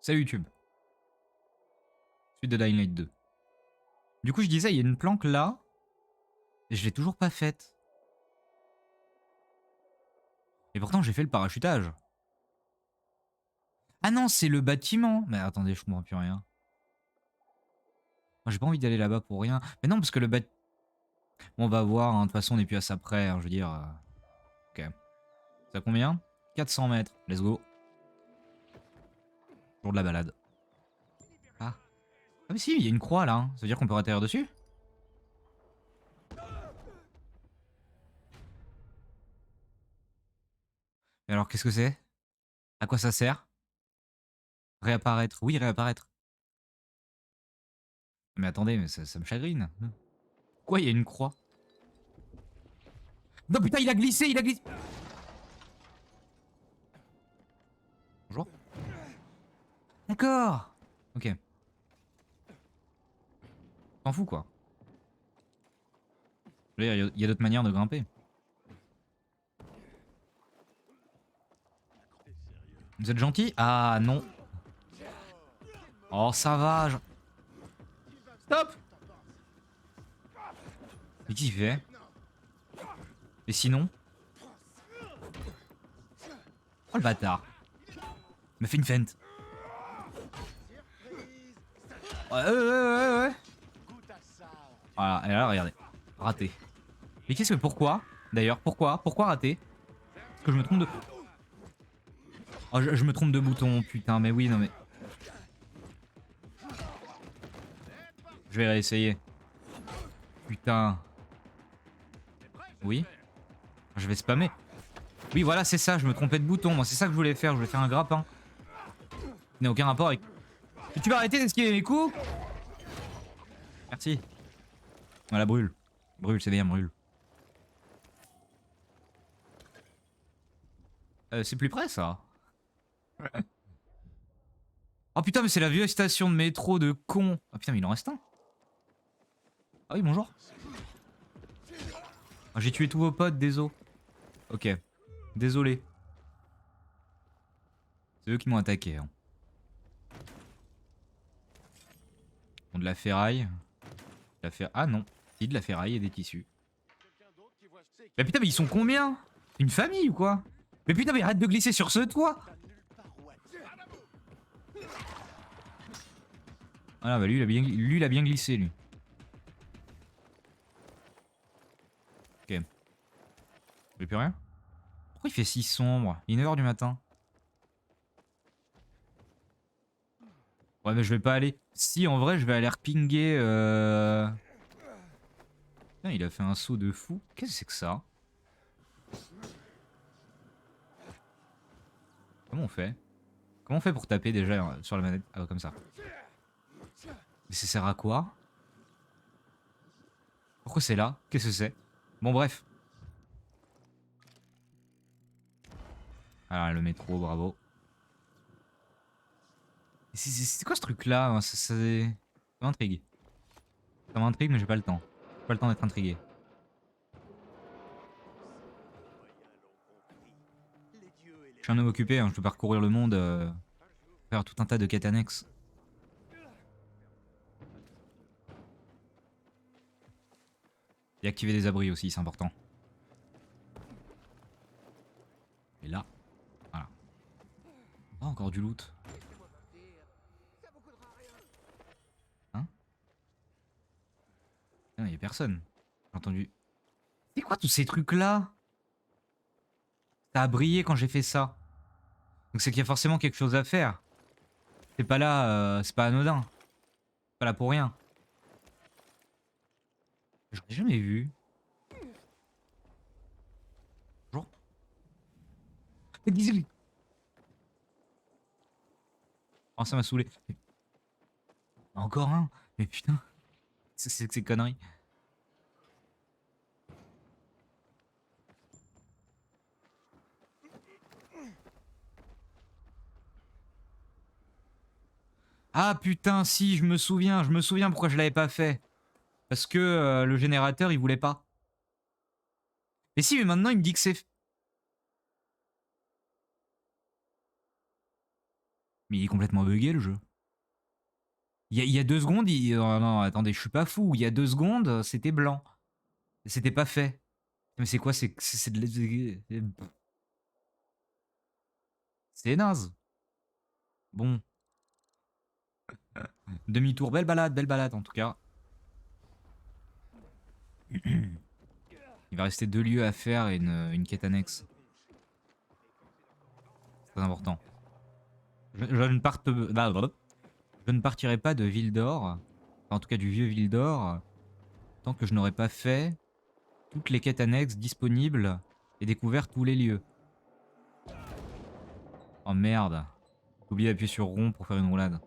Salut YouTube. Suite de Dying Light 2. Du coup, je disais, il y a une planque là. Et je l'ai toujours pas faite. Et pourtant, j'ai fait le parachutage. Ah non, c'est le bâtiment. Mais attendez, je comprends plus rien. Moi, j'ai pas envie d'aller là-bas pour rien. Mais non, parce que le bâtiment... Bon, on va voir. Hein. De toute façon, on n'est plus à ça près. Hein, je veux dire... Ok. Ça combien? 400 mètres. Let's go. Jour de la balade. Ah. Ah mais si, il y a une croix là. Hein. Ça veut dire qu'on peut atterrir dessus? Et alors, qu'est-ce que c'est? À quoi ça sert? Réapparaître. Oui, réapparaître. Mais attendez, mais ça me chagrine. Pourquoi il y a une croix? Non putain, il a glissé, il a glissé. Bonjour. D'accord. Ok. T'en fous quoi. Il y a d'autres manières de grimper. Vous êtes gentil? Ah non. Oh ça va. Stop. Mais qu'est-ce qu'il fait? Et sinon? Oh le bâtard. Il m'a fait une feinte. Ouais. Voilà, et là regardez. Raté. Mais qu'est-ce que pourquoi? D'ailleurs, pourquoi? Pourquoi raté? Parce que je me trompe de... Oh je me trompe de bouton, putain, mais oui, non mais... Je vais réessayer. Putain. Oui. Je vais spammer. Oui, voilà, c'est ça, je me trompais de bouton. Moi, c'est ça que je voulais faire. Je voulais faire un grappin. Il n'a aucun rapport avec... Mais tu vas arrêter d'esquiver mes coups? Merci. Voilà, brûle. Brûle, c'est bien, brûle. C'est plus près, ça. Oh putain, mais c'est la vieille station de métro de con. Ah putain, mais il en reste un. Ah oui, bonjour. Ah, j'ai tué tous vos potes, désolé. Ok. Désolé. C'est eux qui m'ont attaqué. Hein. Ils ont de la ferraille. Ah non. Si, de la ferraille et des tissus. Mais putain, mais ils sont combien? Une famille ou quoi? Mais putain, mais arrête de glisser sur ce toit! Ah bah lui, il a bien glissé, lui. Ok. J'ai plus rien? Pourquoi il fait si sombre? Il est 9 h du matin. Ouais, mais je vais pas aller... Si, en vrai, je vais aller repinguer... Putain, il a fait un saut de fou. Qu'est-ce que c'est que ça? Comment on fait? Comment on fait pour taper déjà sur la manette? Ah, comme ça. Mais ça sert à quoi? Pourquoi c'est là? Qu'est-ce que c'est? Bon, bref. Ah, le métro, bravo. C'est quoi ce truc-là? Hein, ça m'intrigue. Ça m'intrigue, mais j'ai pas le temps. J'ai pas le temps d'être intrigué. Je suis un homme occupé, hein, je peux parcourir le monde, faire tout un tas de quêtes annexes. Et activer des abris aussi, c'est important. Et là, voilà. Oh, encore du loot. Hein? Non, y a personne. J'ai entendu. C'est quoi tous ces trucs-là? Ça a brillé quand j'ai fait ça. Donc c'est qu'il y a forcément quelque chose à faire. C'est pas là, c'est pas anodin. C'est pas là pour rien. J'en ai jamais vu. Bonjour. Oh, ça m'a saoulé. Encore un? Mais putain, c'est que ces conneries. Ah putain, si, je me souviens pourquoi je l'avais pas fait. Parce que le générateur, il voulait pas. Mais si, mais maintenant, il me dit que c'est... Mais il est complètement bugué le jeu. Il y a 2 secondes, oh non, attendez, je suis pas fou. Il y a 2 secondes, c'était blanc. C'était pas fait. Mais c'est quoi? C'est c'est naze. Bon. Demi-tour. Belle balade en tout cas. Il va rester 2 lieux à faire et une quête annexe. C'est très important. Je ne partirai pas de Ville d'Or, enfin, en tout cas du vieux Ville d'Or, tant que je n'aurai pas fait toutes les quêtes annexes disponibles et découvert tous les lieux. Oh merde. J'ai oublié d'appuyer sur rond pour faire une roulade.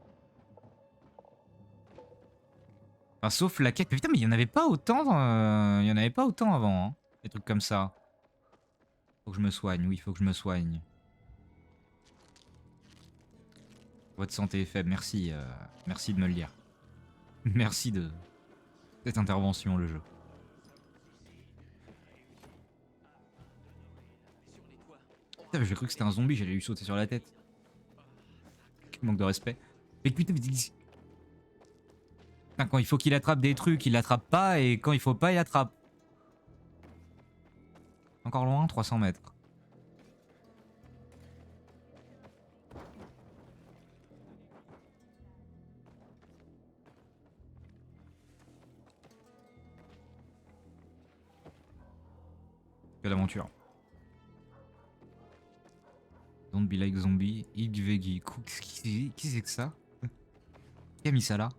Enfin, sauf la quête. Mais putain, mais il y en avait pas autant. Il y en avait pas autant avant. Hein, des trucs comme ça. Faut que je me soigne. Oui, faut que je me soigne. Votre santé est faible. Merci. Merci de me le dire. Merci de cette intervention, le jeu. Putain, mais j'ai cru que c'était un zombie. J'allais lui sauter sur la tête. Quel manque de respect. Mais putain, mais... Putain, quand il faut qu'il attrape des trucs, il l'attrape pas. Et quand il faut pas, il attrape. Encore loin, 300 mètres. Quelle aventure. Don't be like zombie. Eat veggie. Qui c'est que ça? Qui a mis ça là?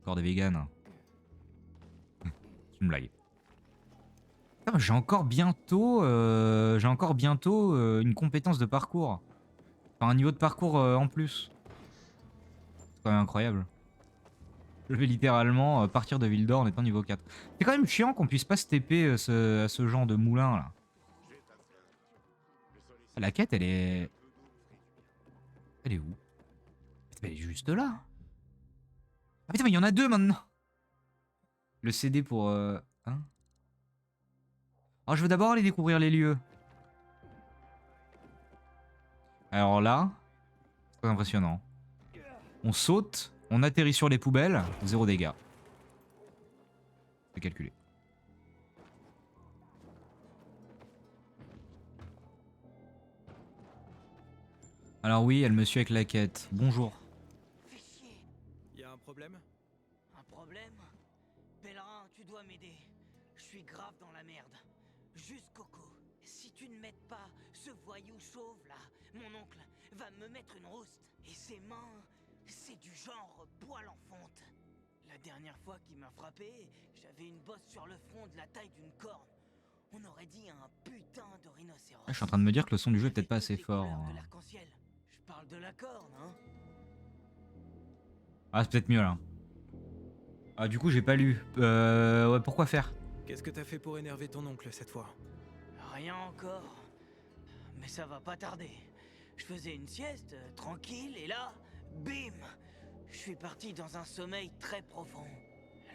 Encore des véganes. C'est une blague. J'ai encore bientôt, une compétence de parcours. Enfin, un niveau de parcours en plus. C'est quand même incroyable. Je vais littéralement partir de Ville d'Or en étant niveau 4. C'est quand même chiant qu'on puisse pas se TP à ce genre de moulin là. La quête, elle est... Elle est où? Elle est juste là. Ah putain, mais il y en a 2 maintenant. Le CD pour... Hein? Alors je veux d'abord aller découvrir les lieux. Alors là, c'est très impressionnant. On saute, on atterrit sur les poubelles, 0 dégâts. C'est calculé. Alors oui, elle me suit avec la quête. Bonjour. Fais chier. Y a un problème? Un problème? Pèlerin, tu dois m'aider. Je suis grave dans la merde. Juste Coco. Si tu ne m'aides pas, ce voyou chauve là, mon oncle, va me mettre une rouste. Et ses mains, c'est du genre poil en fonte. La dernière fois qu'il m'a frappé, j'avais une bosse sur le front de la taille d'une corne. On aurait dit un putain de rhinocéros. Je suis en train de me dire que le son du jeu est peut-être pas assez Des fort. couleurs de l'arc-en-ciel. Je parle de la corne, hein. Ah, c'est peut-être mieux là. Ah, du coup, j'ai pas lu. Ouais, pourquoi faire? Qu'est-ce que t'as fait pour énerver ton oncle cette fois? Rien encore. Mais ça va pas tarder. Je faisais une sieste, tranquille, et là, bim! Je suis parti dans un sommeil très profond.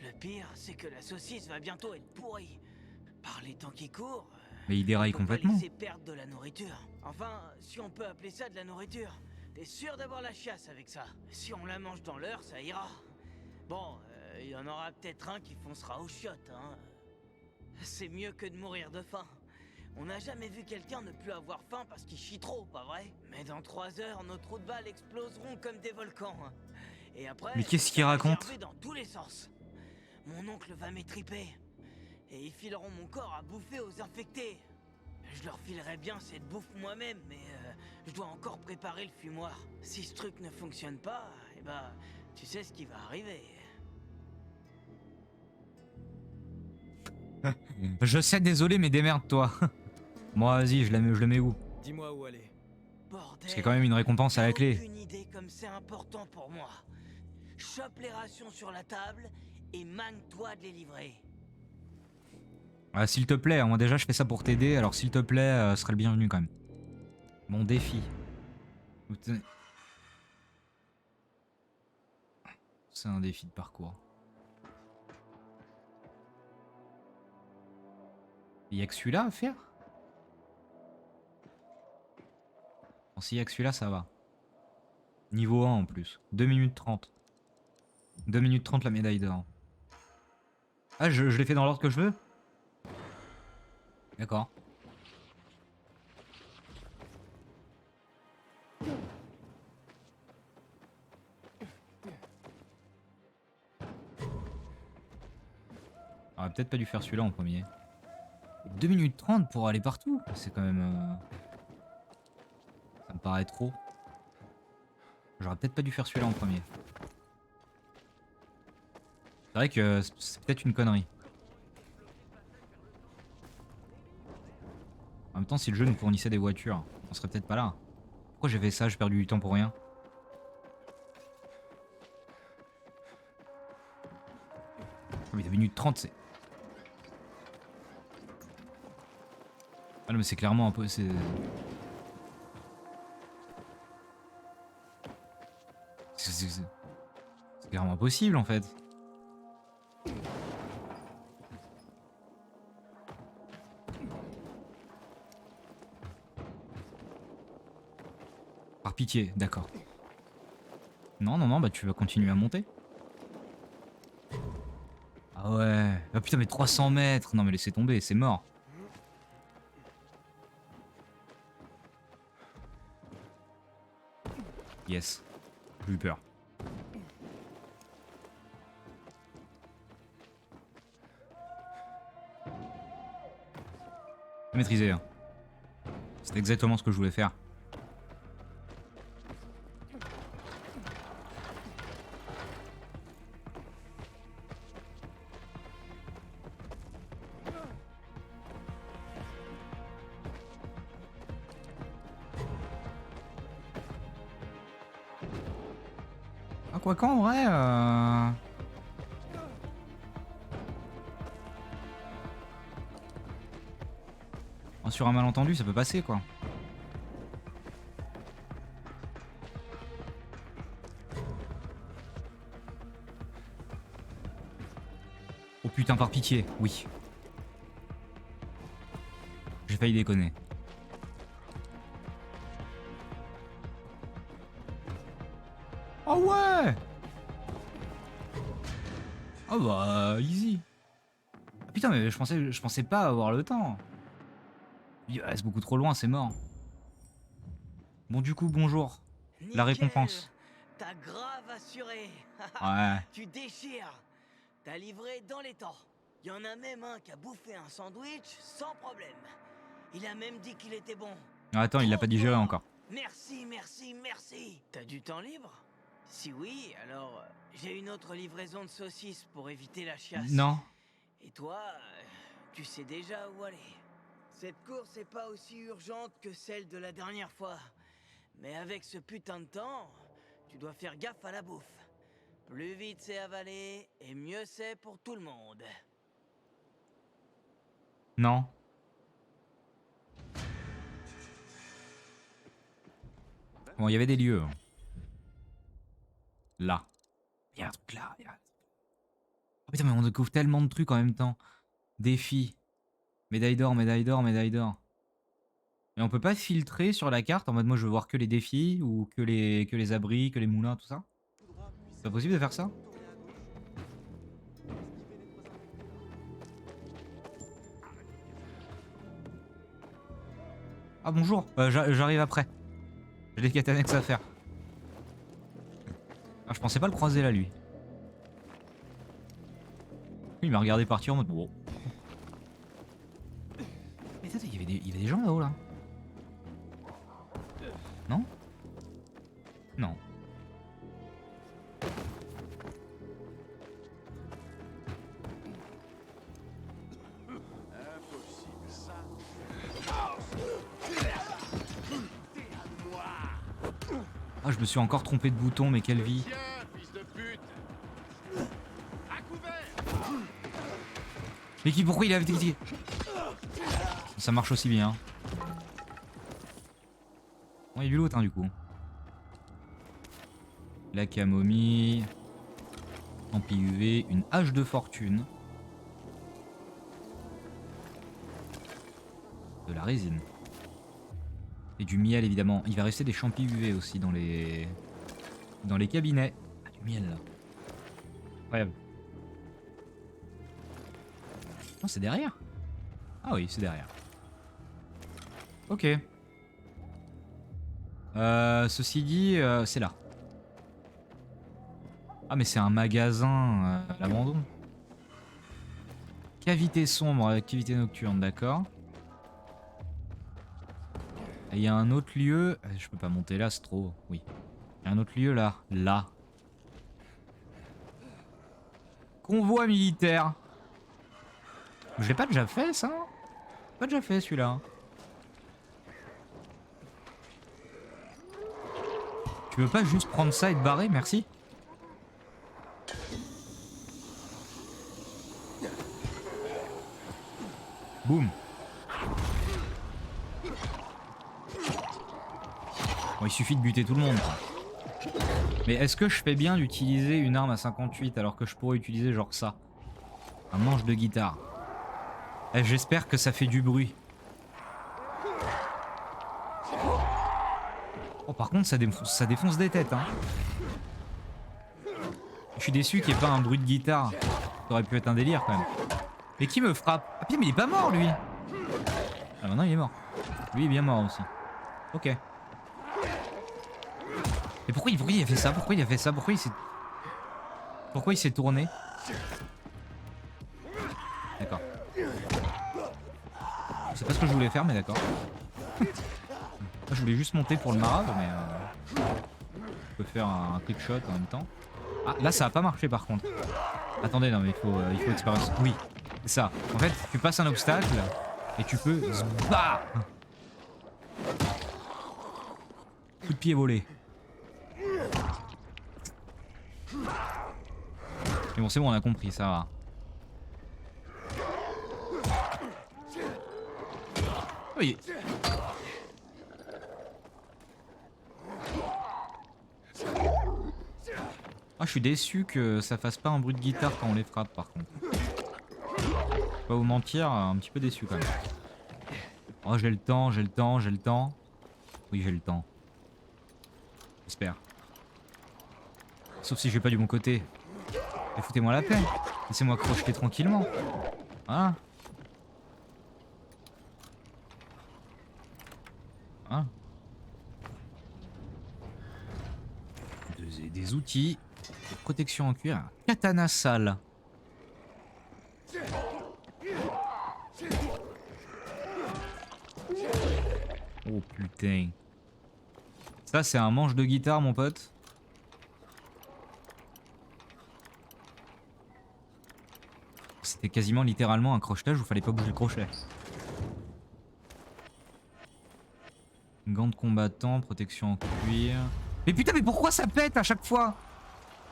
Le pire, c'est que la saucisse va bientôt être pourrie. Par les temps qui courent... Mais il déraille on peut pas complètement. laisser perdre de la nourriture. Enfin, si on peut appeler ça de la nourriture. T'es sûr d'avoir la chiasse avec ça? Si on la mange dans l'heure, ça ira. Bon, il y en aura peut-être un qui foncera aux chiottes, hein. C'est mieux que de mourir de faim. On n'a jamais vu quelqu'un ne plus avoir faim parce qu'il chie trop, pas vrai? Mais dans 3 heures, nos trous de balles exploseront comme des volcans. Et après, Mais qu'est-ce qu'il raconte? dans tous les sens. Mon oncle va m'étriper. Et ils fileront mon corps à bouffer aux infectés. Je leur filerai bien cette bouffe moi-même, mais je dois encore préparer le fumoir. Si ce truc ne fonctionne pas, eh ben, tu sais ce qui va arriver. Je sais, désolé, mais démerde-toi. Moi, vas-y, je le mets où? Dis-moi où aller. Bordel, Parce qu'il y a quand même une récompense à la clé. aucune idée comme c'est important pour moi. Chope les rations sur la table et manque-toi de les livrer. Ah, s'il te plaît, moi déjà je fais ça pour t'aider, alors s'il te plaît, ce serait le bienvenu quand même. Mon défi. C'est un défi de parcours. Il y a que celui-là à faire? Bon, s'il y a que celui-là, ça va. Niveau 1 en plus. 2 minutes 30. 2 minutes 30 la médaille d'or. Ah, je l'ai fait dans l'ordre que je veux? D'accord. J'aurais peut-être pas dû faire celui-là en premier. 2 minutes 30 pour aller partout? C'est quand même... Ça me paraît trop. J'aurais peut-être pas dû faire celui-là en premier. C'est vrai que c'est peut-être une connerie. En même temps, si le jeu nous fournissait des voitures, on serait peut-être pas là. Pourquoi j'ai fait ça? J'ai perdu du temps pour rien. Oh, mais 2 minutes 30, c'est... Ah non, mais c'est clairement un peu... C'est clairement impossible en fait. Par pitié, d'accord. Non, non, non, bah tu vas continuer à monter. Ah ouais. Ah putain, mais 300 mètres. Non, mais laissez tomber, c'est mort. Yes. J'ai eu peur. Maîtriser. Hein. C'est exactement ce que je voulais faire. Ah, quoi qu'en vrai... Sur un malentendu, ça peut passer, quoi. Oh putain, par pitié, oui. J'ai failli déconner. Oh ouais! Oh bah, easy. Ah, putain, mais je pensais pas avoir le temps. Il reste beaucoup trop loin, c'est mort. Bon, du coup, bonjour. La Nickel. récompense. T'as grave assuré. Ouais. Tu déchires. T'as livré dans les temps. Y en a même un qui a bouffé un sandwich sans problème. Il a même dit qu'il était bon. Ah, attends, il l'a pas digéré encore. Merci, merci, merci. T'as du temps libre? Si oui, alors j'ai une autre livraison de saucisses pour éviter la chiasse. Non. Et toi, tu sais déjà où aller. Cette course est pas aussi urgente que celle de la dernière fois. Mais avec ce putain de temps, tu dois faire gaffe à la bouffe. Plus vite c'est avalé, et mieux c'est pour tout le monde. Non. Bon, il y avait des lieux. Là. Il y a un truc là. Oh putain, mais on découvre tellement de trucs en même temps. Défi. Médaille d'or, médaille d'or, médaille d'or. Mais on peut pas filtrer sur la carte en mode moi je veux voir que les défis ou que les abris, que les moulins, tout ça. C'est pas possible de faire ça? Ah bonjour, j'arrive après. J'ai des quêtes annexes à faire. Ah, je pensais pas le croiser là lui. Il m'a regardé partir en mode bon. Mais attends, il y avait des gens là-haut là. Non? Non. Ah, je me suis encore trompé de bouton, mais quelle vie. Mais pourquoi il avait dit? Ça marche aussi bien. Bon, il y a du loot, hein, du coup. La camomille. Ampli UV. Une hache de fortune. De la résine. Et du miel, évidemment. Il va rester des champis UV aussi dans les Dans les cabinets. Ah, du miel là. Incroyable. Non, c'est derrière. Ah oui, c'est derrière. Ok. Ceci dit, c'est là. Ah mais c'est un magasin à l'abandon. Cavité sombre, activité nocturne, d'accord. Et il y a un autre lieu. Je peux pas monter là, c'est trop. Oui. Il y a un autre lieu là. Là. Convoi militaire. Je l'ai pas déjà fait ça? Pas déjà fait celui-là. Tu veux pas juste prendre ça et te barrer, merci? Boum. Bon, il suffit de buter tout le monde. Mais est-ce que je fais bien d'utiliser une arme à 58 alors que je pourrais utiliser genre ça? Un manche de guitare. J'espère que ça fait du bruit. Oh, par contre, ça défonce des têtes, hein. Je suis déçu qu'il n'y ait pas un bruit de guitare. Ça aurait pu être un délire quand même. Mais qui me frappe? Ah putain, mais il est pas mort lui. Ah maintenant il est mort. Lui il est bien mort aussi. Ok. Mais pourquoi il a fait ça? Pourquoi il a fait ça? Pourquoi il s'est tourné? D'accord. C'est pas ce que je voulais faire, mais d'accord. Je voulais juste monter pour le marave, mais je peux faire un quick shot en même temps. Ah, là ça a pas marché par contre. Attendez, non mais il faut expérience. Oui, c'est ça. En fait, tu passes un obstacle et tu peux... Bah, coup de pied volé. Mais bon, c'est bon, on a compris, ça va. Oui. Ah, je suis déçu que ça fasse pas un bruit de guitare quand on les frappe par contre. Pas vous mentir, un petit peu déçu quand même. Oh, j'ai le temps. Oui, j'ai le temps. J'espère. Sauf si je vais pas du bon côté. Mais foutez-moi la paix. Laissez-moi crocheter tranquillement. Voilà. Voilà. Des outils. De protection en cuir. Katana sale. Oh putain. Ça c'est un manche de guitare mon pote. C'était quasiment littéralement un crochetage où fallait pas bouger le crochet. Gants de combattant, protection en cuir. Mais putain, mais pourquoi ça pète à chaque fois?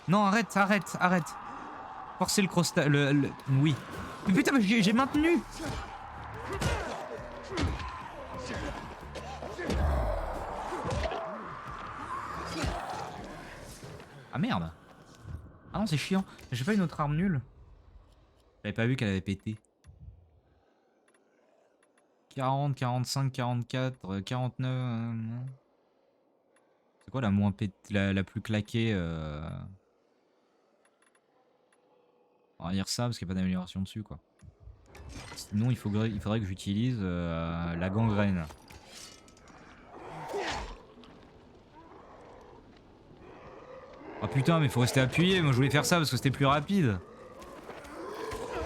Non, arrête. Forcez le crochetage. Oui. Mais putain, mais j'ai maintenu. Ah merde. Ah non, c'est chiant. J'ai pas une autre arme nulle. J'avais pas vu qu'elle avait pété. 40, 45, 44, 49... C'est quoi la moins la plus claquée On va dire ça parce qu'il n'y a pas d'amélioration dessus quoi. Sinon il faudrait que j'utilise la gangrène. Oh putain mais faut rester appuyé, moi je voulais faire ça parce que c'était plus rapide.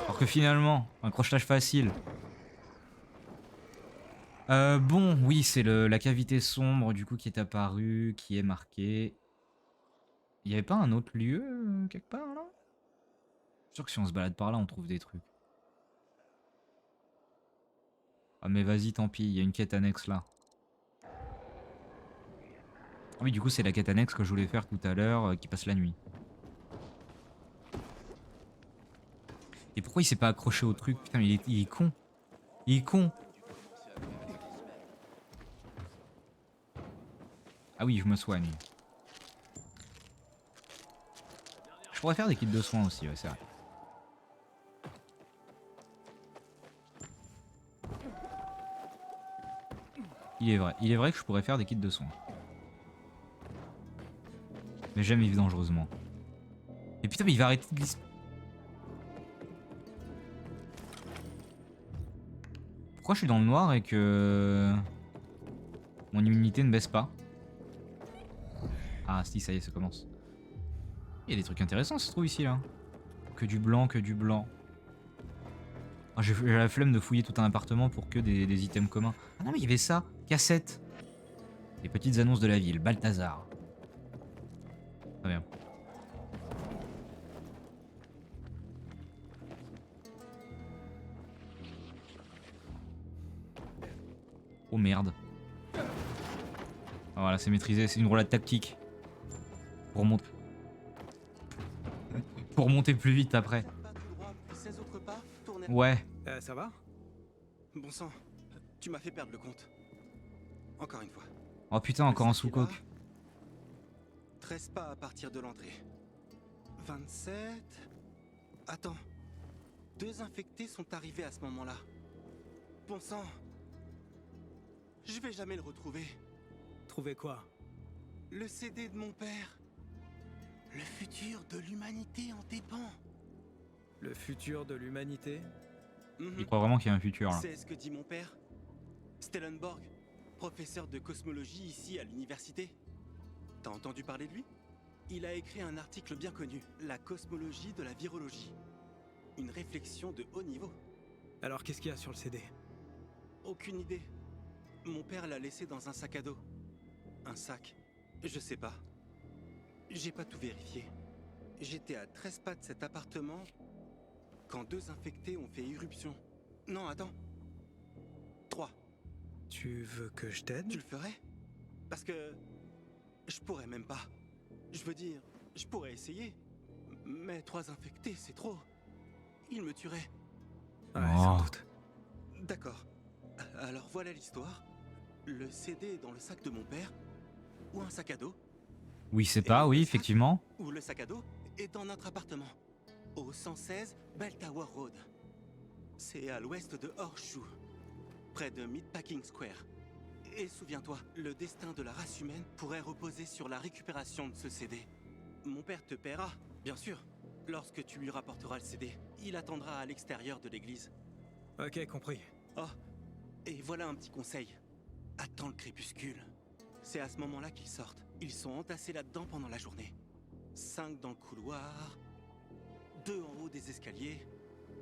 Alors que finalement, un crochetage facile. Bon, oui, c'est la cavité sombre du coup qui est apparue, qui est marquée. Il y avait pas un autre lieu quelque part là? Je suis sûr que si on se balade par là, on trouve des trucs. Ah mais vas-y, tant pis, il y a une quête annexe là. Ah oui, du coup c'est la quête annexe que je voulais faire tout à l'heure, qui passe la nuit. Et pourquoi il s'est pas accroché au truc? Putain, mais il est con. Il est con. Ah oui, je me soigne. Je pourrais faire des kits de soins aussi, ouais, c'est vrai. Il est vrai que je pourrais faire des kits de soins. Mais jamais vivre dangereusement. Et putain, mais il va arrêter de glisser. Pourquoi je suis dans le noir et que mon immunité ne baisse pas? Ah si, ça y est, ça commence. Il y a des trucs intéressants, ça se trouve ici là. Que du blanc, que du blanc. Ah, j'ai la flemme de fouiller tout un appartement pour que des items communs. Ah non mais il y avait ça, cassette. Les petites annonces de la ville, Balthazar. Très bien. Oh merde. Ah, voilà, c'est maîtrisé, c'est une roulade tactique. Pour monter. Pour monter plus vite après. Ouais. Ça va? Bon sang, tu m'as fait perdre le compte. Encore une fois. Oh putain, encore un sous-coque. 13 pas à partir de l'entrée. 27... Attends. 2 infectés sont arrivés à ce moment-là. Bon sang. Je vais jamais le retrouver. Trouver quoi? Le CD de mon père. Le futur de l'humanité en dépend. Le futur de l'humanité? Il croit vraiment qu'il y a un futur là. C'est ce que dit mon père. Stellenborg, professeur de cosmologie ici à l'université. T'as entendu parler de lui? Il a écrit un article bien connu, La cosmologie de la virologie. Une réflexion de haut niveau. Alors qu'est-ce qu'il y a sur le CD? Aucune idée. Mon père l'a laissé dans un sac à dos. Un sac. Je sais pas. J'ai pas tout vérifié. J'étais à 13 pas de cet appartement quand 2 infectés ont fait irruption. Non, attends. 3. Tu veux que je t'aide? Tu le ferais? Parce que... je pourrais même pas. Je veux dire, je pourrais essayer. Mais 3 infectés, c'est trop. Ils me tueraient. Ouais, Oh. sans doute. D'accord. Alors voilà l'histoire. Le CD est dans le sac de mon père. Ou un sac à dos. Oui, c'est pas, oui, effectivement. Ou le sac à dos est dans notre appartement. Au 116 Bell Tower Road. C'est à l'ouest de Horseshoe. Près de Meatpacking Square. Et souviens-toi, le destin de la race humaine pourrait reposer sur la récupération de ce CD. Mon père te paiera, bien sûr. Lorsque tu lui rapporteras le CD, il attendra à l'extérieur de l'église. Ok, compris. Oh, et voilà un petit conseil. Attends le crépuscule. C'est à ce moment-là qu'ils sortent. Ils sont entassés là-dedans pendant la journée. 5 dans le couloir, 2 en haut des escaliers.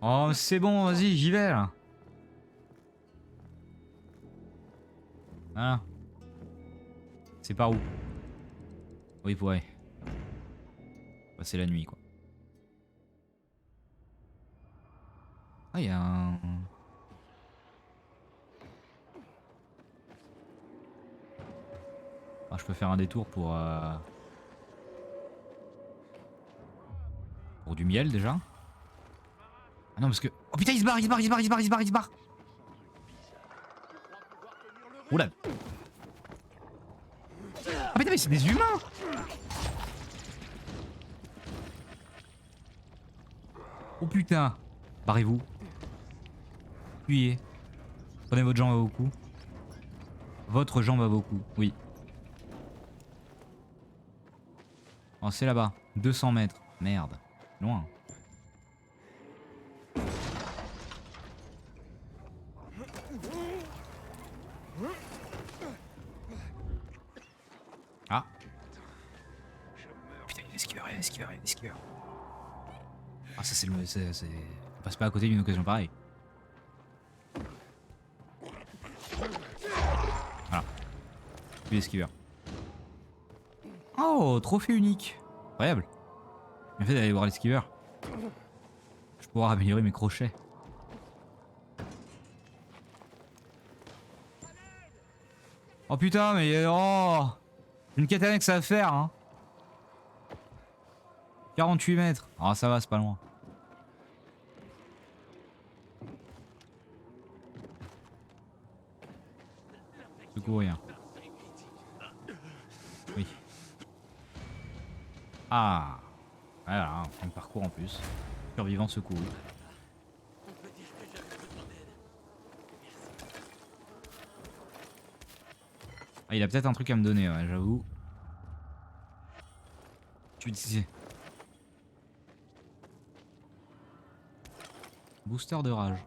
Oh, c'est bon, vas-y, j'y vais là. Hein? C'est par où? Oui, ouais. Passer la nuit, quoi. Ah, il y a un... Ah, je peux faire un détour pour du miel, déjà. Ah non, parce que... Oh putain, il se barre, il se barre, il se barre, il se barre, il se barre, il se barre. Oula. Ah putain, mais c'est des humains. Oh putain. Barrez-vous. Fuyez. Prenez votre jambe à vos coups. Votre jambe à vos coups, oui. Oh, c'est là-bas. 200 mètres. Merde. Loin. Ah. Putain, il y a esquiveur, il y a esquiveur, il y a esquiveur. Ah, ça, c'est le... On passe pas à côté d'une occasion pareille. Voilà. Plus esquiveur. Oh, trophée unique. Incroyable. Bien fait d'aller voir l'esquiveur. Je vais pouvoir améliorer mes crochets. Oh putain, mais oh, une quête annexe à faire, hein. 48 mètres. Ah, ça va, c'est pas loin. Secourir. Oui. Ah. Voilà, un parcours en plus. Survivant secouru. Ah, il a peut-être un truc à me donner, ouais, j'avoue. utiliser. Booster de rage.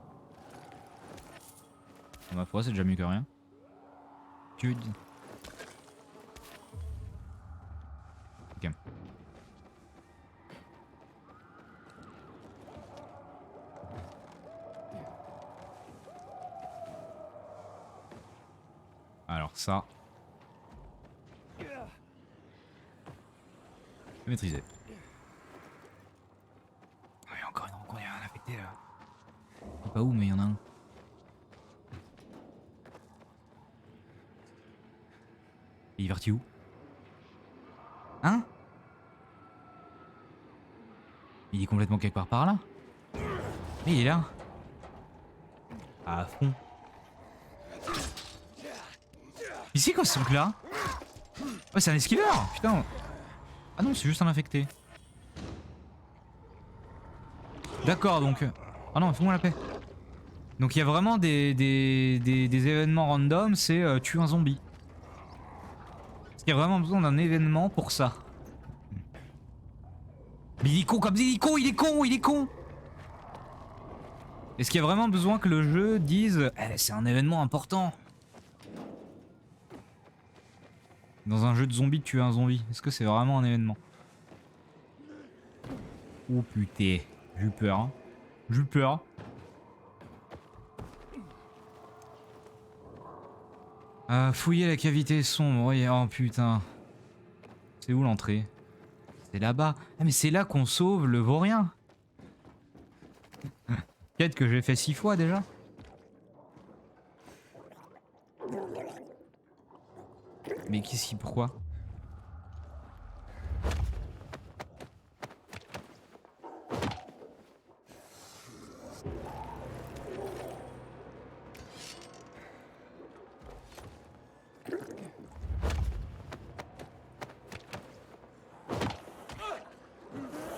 Ma foi, c'est déjà mieux que rien. Tu dis. Ok. Alors ça. Maîtriser. Ah, il y a encore une rencontre, il y a un affecté là. Je sais pas où, mais il y en a un. Et il est parti où? Hein? Il est complètement quelque part par là? Mais il est là. À fond. Ici quoi ce truc là? Ouais c'est un esquiveur, putain. Ah non c'est juste un infecté. D'accord donc... Ah non fous-moi la paix. Donc il y a vraiment des événements random, c'est tuer un zombie. Parce qu'il y a vraiment besoin d'un événement pour ça. Mais il est con comme il est con, il est con, il est con. Est-ce qu'il y a vraiment besoin que le jeu dise c'est un événement important? Dans un jeu de zombies, tuer un zombie, est-ce que c'est vraiment un événement? Oh putain, j'ai eu peur. Hein. J'ai eu peur. Fouiller la cavité sombre, oui, oh putain. C'est où l'entrée? C'est là-bas. Ah mais c'est là qu'on sauve le vaurien. Quête que j'ai fait 6 fois déjà. Mais qu'est-ce qui... Pourquoi?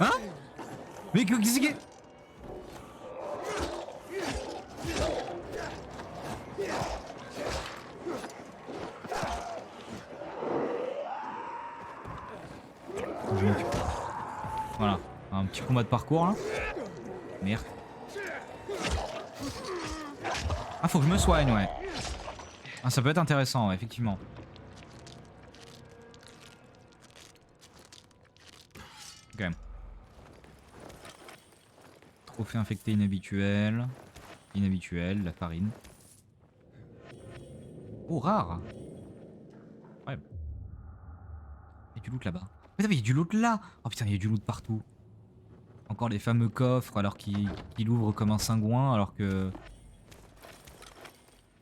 Hein? Mais qu'est-ce qui... Voilà, un petit combat de parcours là. Merde. Ah faut que je me soigne ouais. Ah ça peut être intéressant ouais, effectivement. Ok. Trophée infecté inhabituel. Inhabituel, la farine. Oh rare. Ouais. Il y a du loot là-bas. Mais il y a du loot là. Oh putain il y a du loot partout. Encore les fameux coffres alors qu'il ouvre comme un cingouin alors que...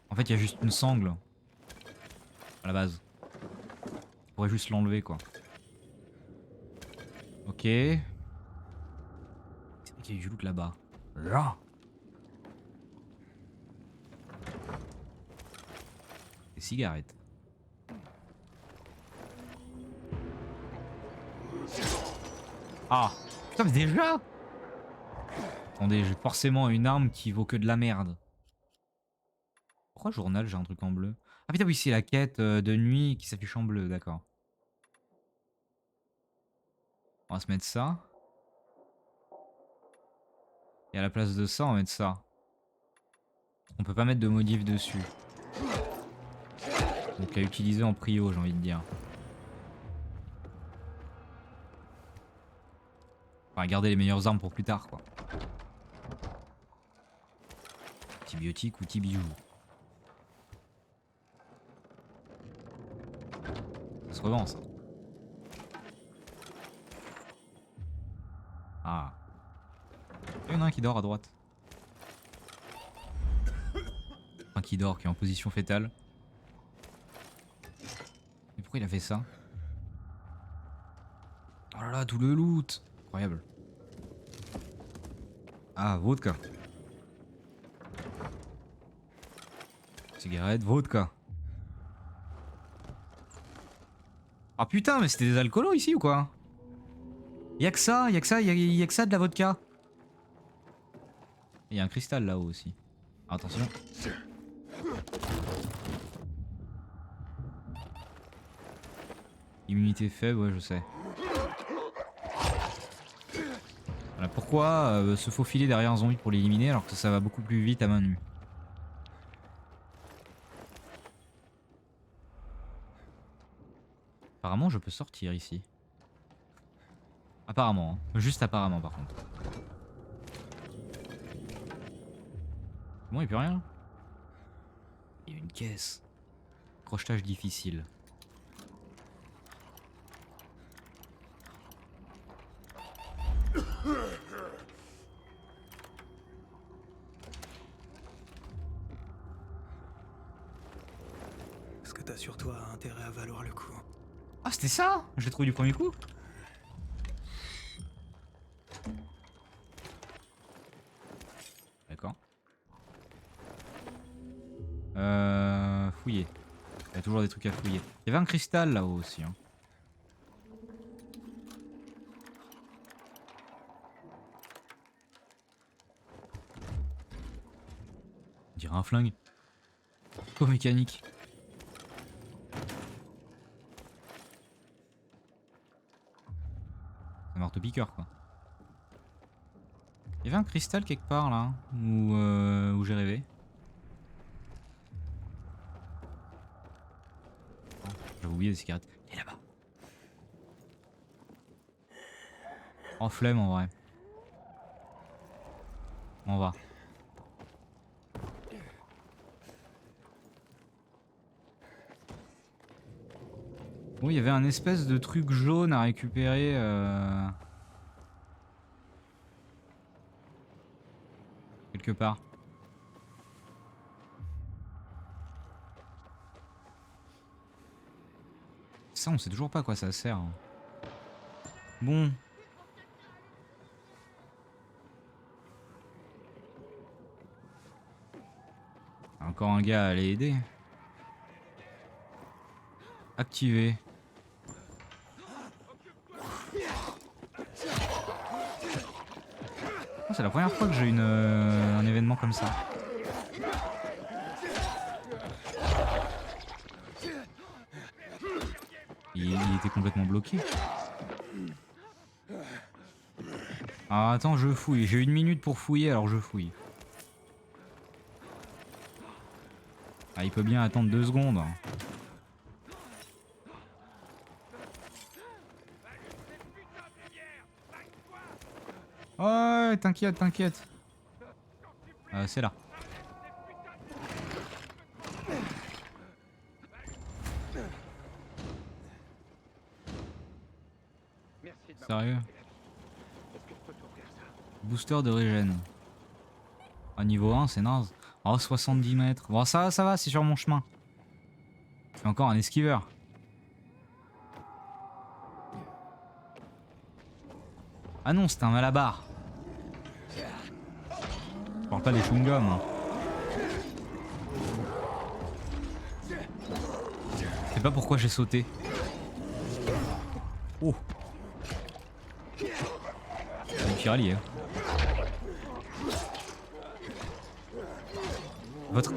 En fait il y a juste une sangle. À la base. On pourrait juste l'enlever quoi. Ok. C'est vrai qu'il y a du loot là-bas. Là. Des cigarettes. Ah putain mais déjà. Attendez, j'ai forcément une arme qui vaut que de la merde. Pourquoi journal j'ai un truc en bleu? Ah putain oui c'est la quête de nuit qui s'affiche en bleu, d'accord. On va se mettre ça. Et à la place de ça on va mettre ça. On peut pas mettre de modif dessus. Donc à utiliser en prio j'ai envie de dire. Enfin garder les meilleures armes pour plus tard quoi. Antibiotique ou petit bijou. Ça se revend ça. Ah. Il y en a un qui dort à droite. Un qui dort, qui est en position fétale. Mais pourquoi il a fait ça? Oh là là, tout le loot. Incroyable. Ah, vodka. Cigarette, vodka. Ah putain, mais c'était des alcoolos ici ou quoi? Y'a que ça, y'a que ça, y'a que ça de la vodka. Il y a un cristal là-haut aussi. Attention. Immunité faible, ouais je sais. Pourquoi se faufiler derrière un zombie pour l'éliminer alors que ça va beaucoup plus vite à main nue? Apparemment je peux sortir ici. Apparemment, hein. Juste apparemment par contre. Bon, il peut rien. Il y a une caisse. Crochetage difficile. Ce que t'as sur toi a intérêt à valoir le coup. Ah, c'était ça? Je l'ai trouvé du premier coup. D'accord. Fouiller. Il y a toujours des trucs à fouiller. Il y avait un cristal là-haut aussi. Hein. On dirait un flingue. Au mécanique. Un marteau-piqueur quoi. Il y avait un cristal quelque part là, où j'ai rêvé. J'avais oublié des cigarettes. Il est là-bas. En flemme en vrai. On va. Bon, il y avait un espèce de truc jaune à récupérer. Quelque part. Ça, on sait toujours pas à quoi ça sert. Hein. Bon. Encore un gars à aller aider. Activer. Oh, c'est la première fois que j'ai un événement comme ça. Il était complètement bloqué. Ah attends, je fouille. J'ai 1 minute pour fouiller, alors je fouille. Ah, il peut bien attendre 2 secondes. Ouais, t'inquiète, t'inquiète. C'est là. Sérieux? Booster de régène. À niveau 1, c'est naze. Oh, 70 mètres. Bon, ça va, c'est sur mon chemin. C'est encore un esquiveur. Ah non, c'était un malabar. Je parle pas des chewing-gums. Hein. Je sais pas pourquoi j'ai sauté. Oh. C'est une pirali, hein. Votre...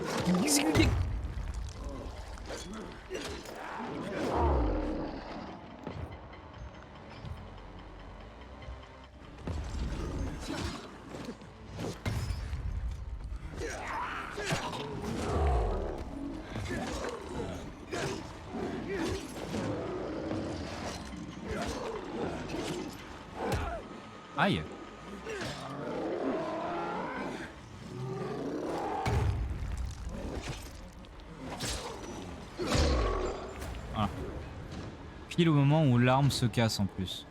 Aïe. Voilà. Pile au moment où l'arme se casse en plus.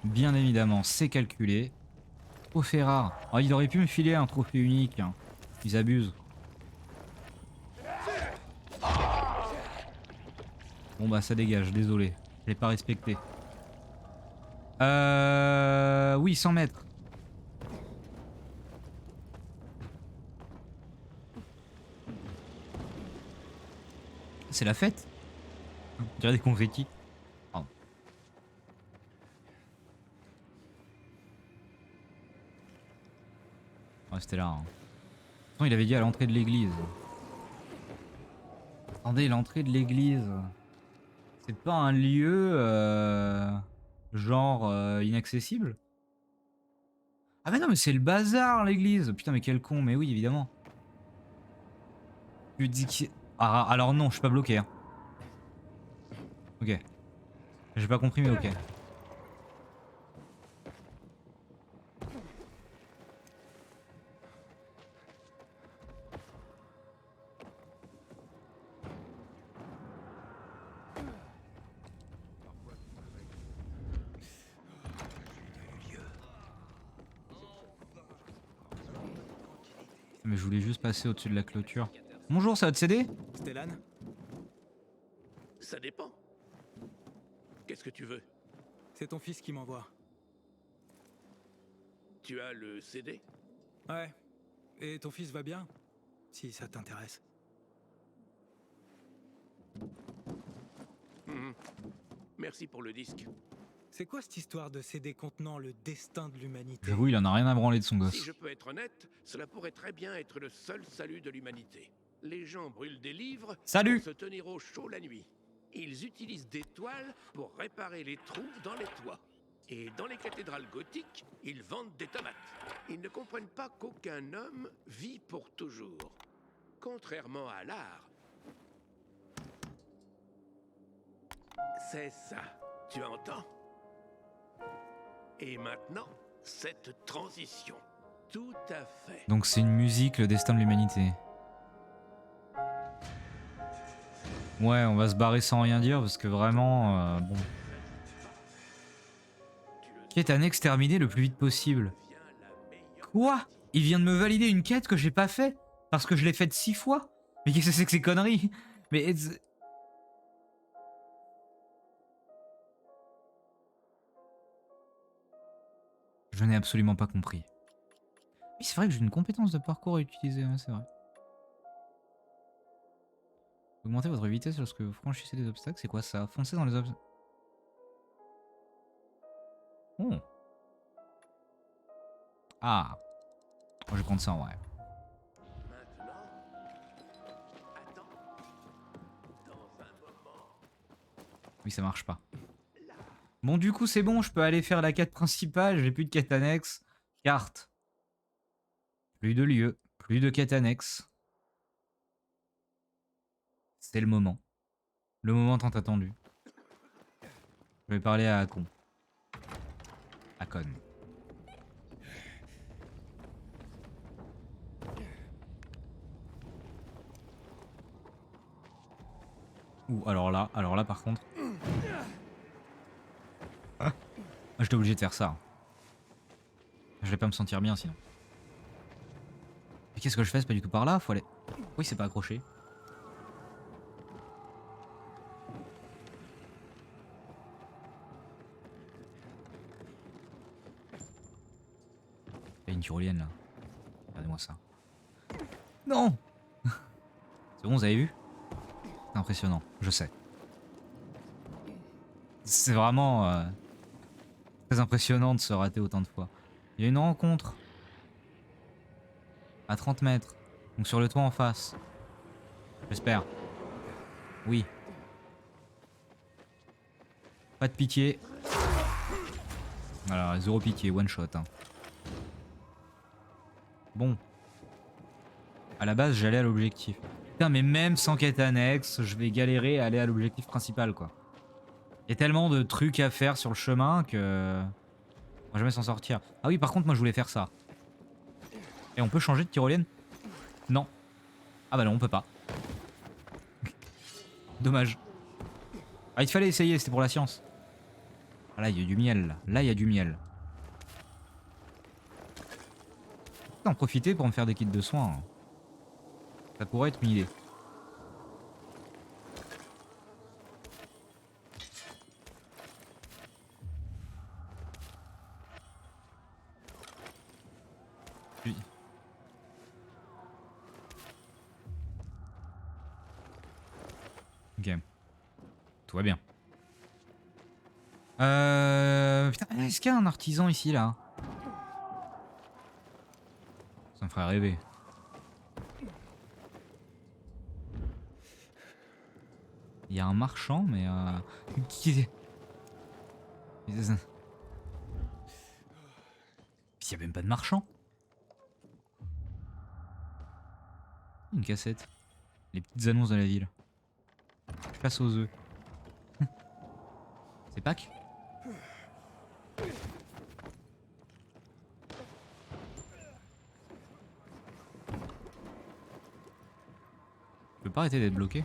Bien évidemment, c'est calculé. Trophée rare. Oh, il aurait pu me filer un trophée unique. Hein. Ils abusent. Bon bah ça dégage, désolé. Je l'ai pas respecté. Oui, 100 mètres. C'est la fête. On dirait des confettis. Pardon. Ouais, c'était là. Hein. Attends, il avait dit à l'entrée de l'église. Attendez, l'entrée de l'église. C'est pas un lieu genre inaccessible? Ah mais non mais c'est le bazar l'église. Putain mais quel con, mais oui évidemment. Tu dis que... Ah alors non, je suis pas bloqué. Hein. Ok. J'ai pas compris mais ok. Mais je voulais juste passer au-dessus de la clôture. Bonjour, ça va te céder? Stellan, Ça dépend. Qu'est-ce que tu veux? c'est ton fils qui m'envoie. Tu as le CD? Ouais. Et ton fils va bien? Si ça t'intéresse. Mhm. Merci pour le disque. C'est quoi cette histoire de CD contenant le destin de l'humanité? J'avoue, il en a rien à branler de son Si gosse. je peux être honnête, cela pourrait très bien être le seul salut de l'humanité. Les gens brûlent des livres Salut! pour se tenir au chaud la nuit. Ils utilisent des toiles pour réparer les trous dans les toits. Et dans les cathédrales gothiques, ils vendent des tomates. Ils ne comprennent pas qu'aucun homme vit pour toujours. Contrairement à l'art. C'est ça, tu entends? Et maintenant, cette transition. Tout à fait. Donc c'est une musique, le destin de l'humanité. Ouais, on va se barrer sans rien dire parce que vraiment, bon. Quête annexe terminée le plus vite possible. Quoi? Il vient de me valider une quête que j'ai pas fait parce que je l'ai faite 6 fois? Mais qu'est-ce que c'est que ces conneries? Mais... Je n'ai absolument pas compris. Oui, c'est vrai que j'ai une compétence de parcours à utiliser, ouais, c'est vrai. Augmentez votre vitesse lorsque vous franchissez des obstacles, c'est quoi ça? Foncez dans les obstacles. Oh. Ah. Oh, je vais prendre ça en vrai. Maintenant, attends. Dans un moment. Oui, ça marche pas. Bon, du coup, c'est bon, je peux aller faire la quête principale, j'ai plus de quête annexe. Carte. Plus de lieux, plus de quête annexe. C'est le moment. Le moment tant attendu. Je vais parler à Akon. Akon. Ouh, alors là par contre. Ah, j'étais obligé de faire ça. Je vais pas me sentir bien sinon. Mais qu'est-ce que je fais? C'est pas du tout par là, faut aller... Oui, c'est pas accroché. Il y a une tyrolienne là. Regardez-moi ça. Non. C'est bon, vous avez vu? C'est impressionnant, je sais. C'est vraiment très impressionnant de se rater autant de fois. Il y a une rencontre. À 30 mètres. Donc sur le toit en face. J'espère. Oui. Pas de pitié. Alors, zéro pitié, one shot. Hein. Bon. À la base, j'allais à l'objectif. Putain, mais même sans quête annexe, je vais galérer à aller à l'objectif principal, quoi. Il y a tellement de trucs à faire sur le chemin que... On va jamais s'en sortir. Ah oui, par contre, moi, je voulais faire ça. Et on peut changer de tyrolienne? Non. Ah bah non, on peut pas. Dommage. Ah, il fallait essayer, c'était pour la science. Ah, là, il y a du miel. Là, il y a du miel. En profiter pour me faire des kits de soins. Ça pourrait être une idée. Oui. Ok. Tout va bien. Putain, est-ce qu'il y a un artisan ici, là? Ça me ferait rêver. Il y a un marchand, mais qui... Putain, Il y a même pas de marchand. Une cassette. Les petites annonces de la ville. Je passe aux œufs. C'est Pâques? Je peux pas arrêter d'être bloqué.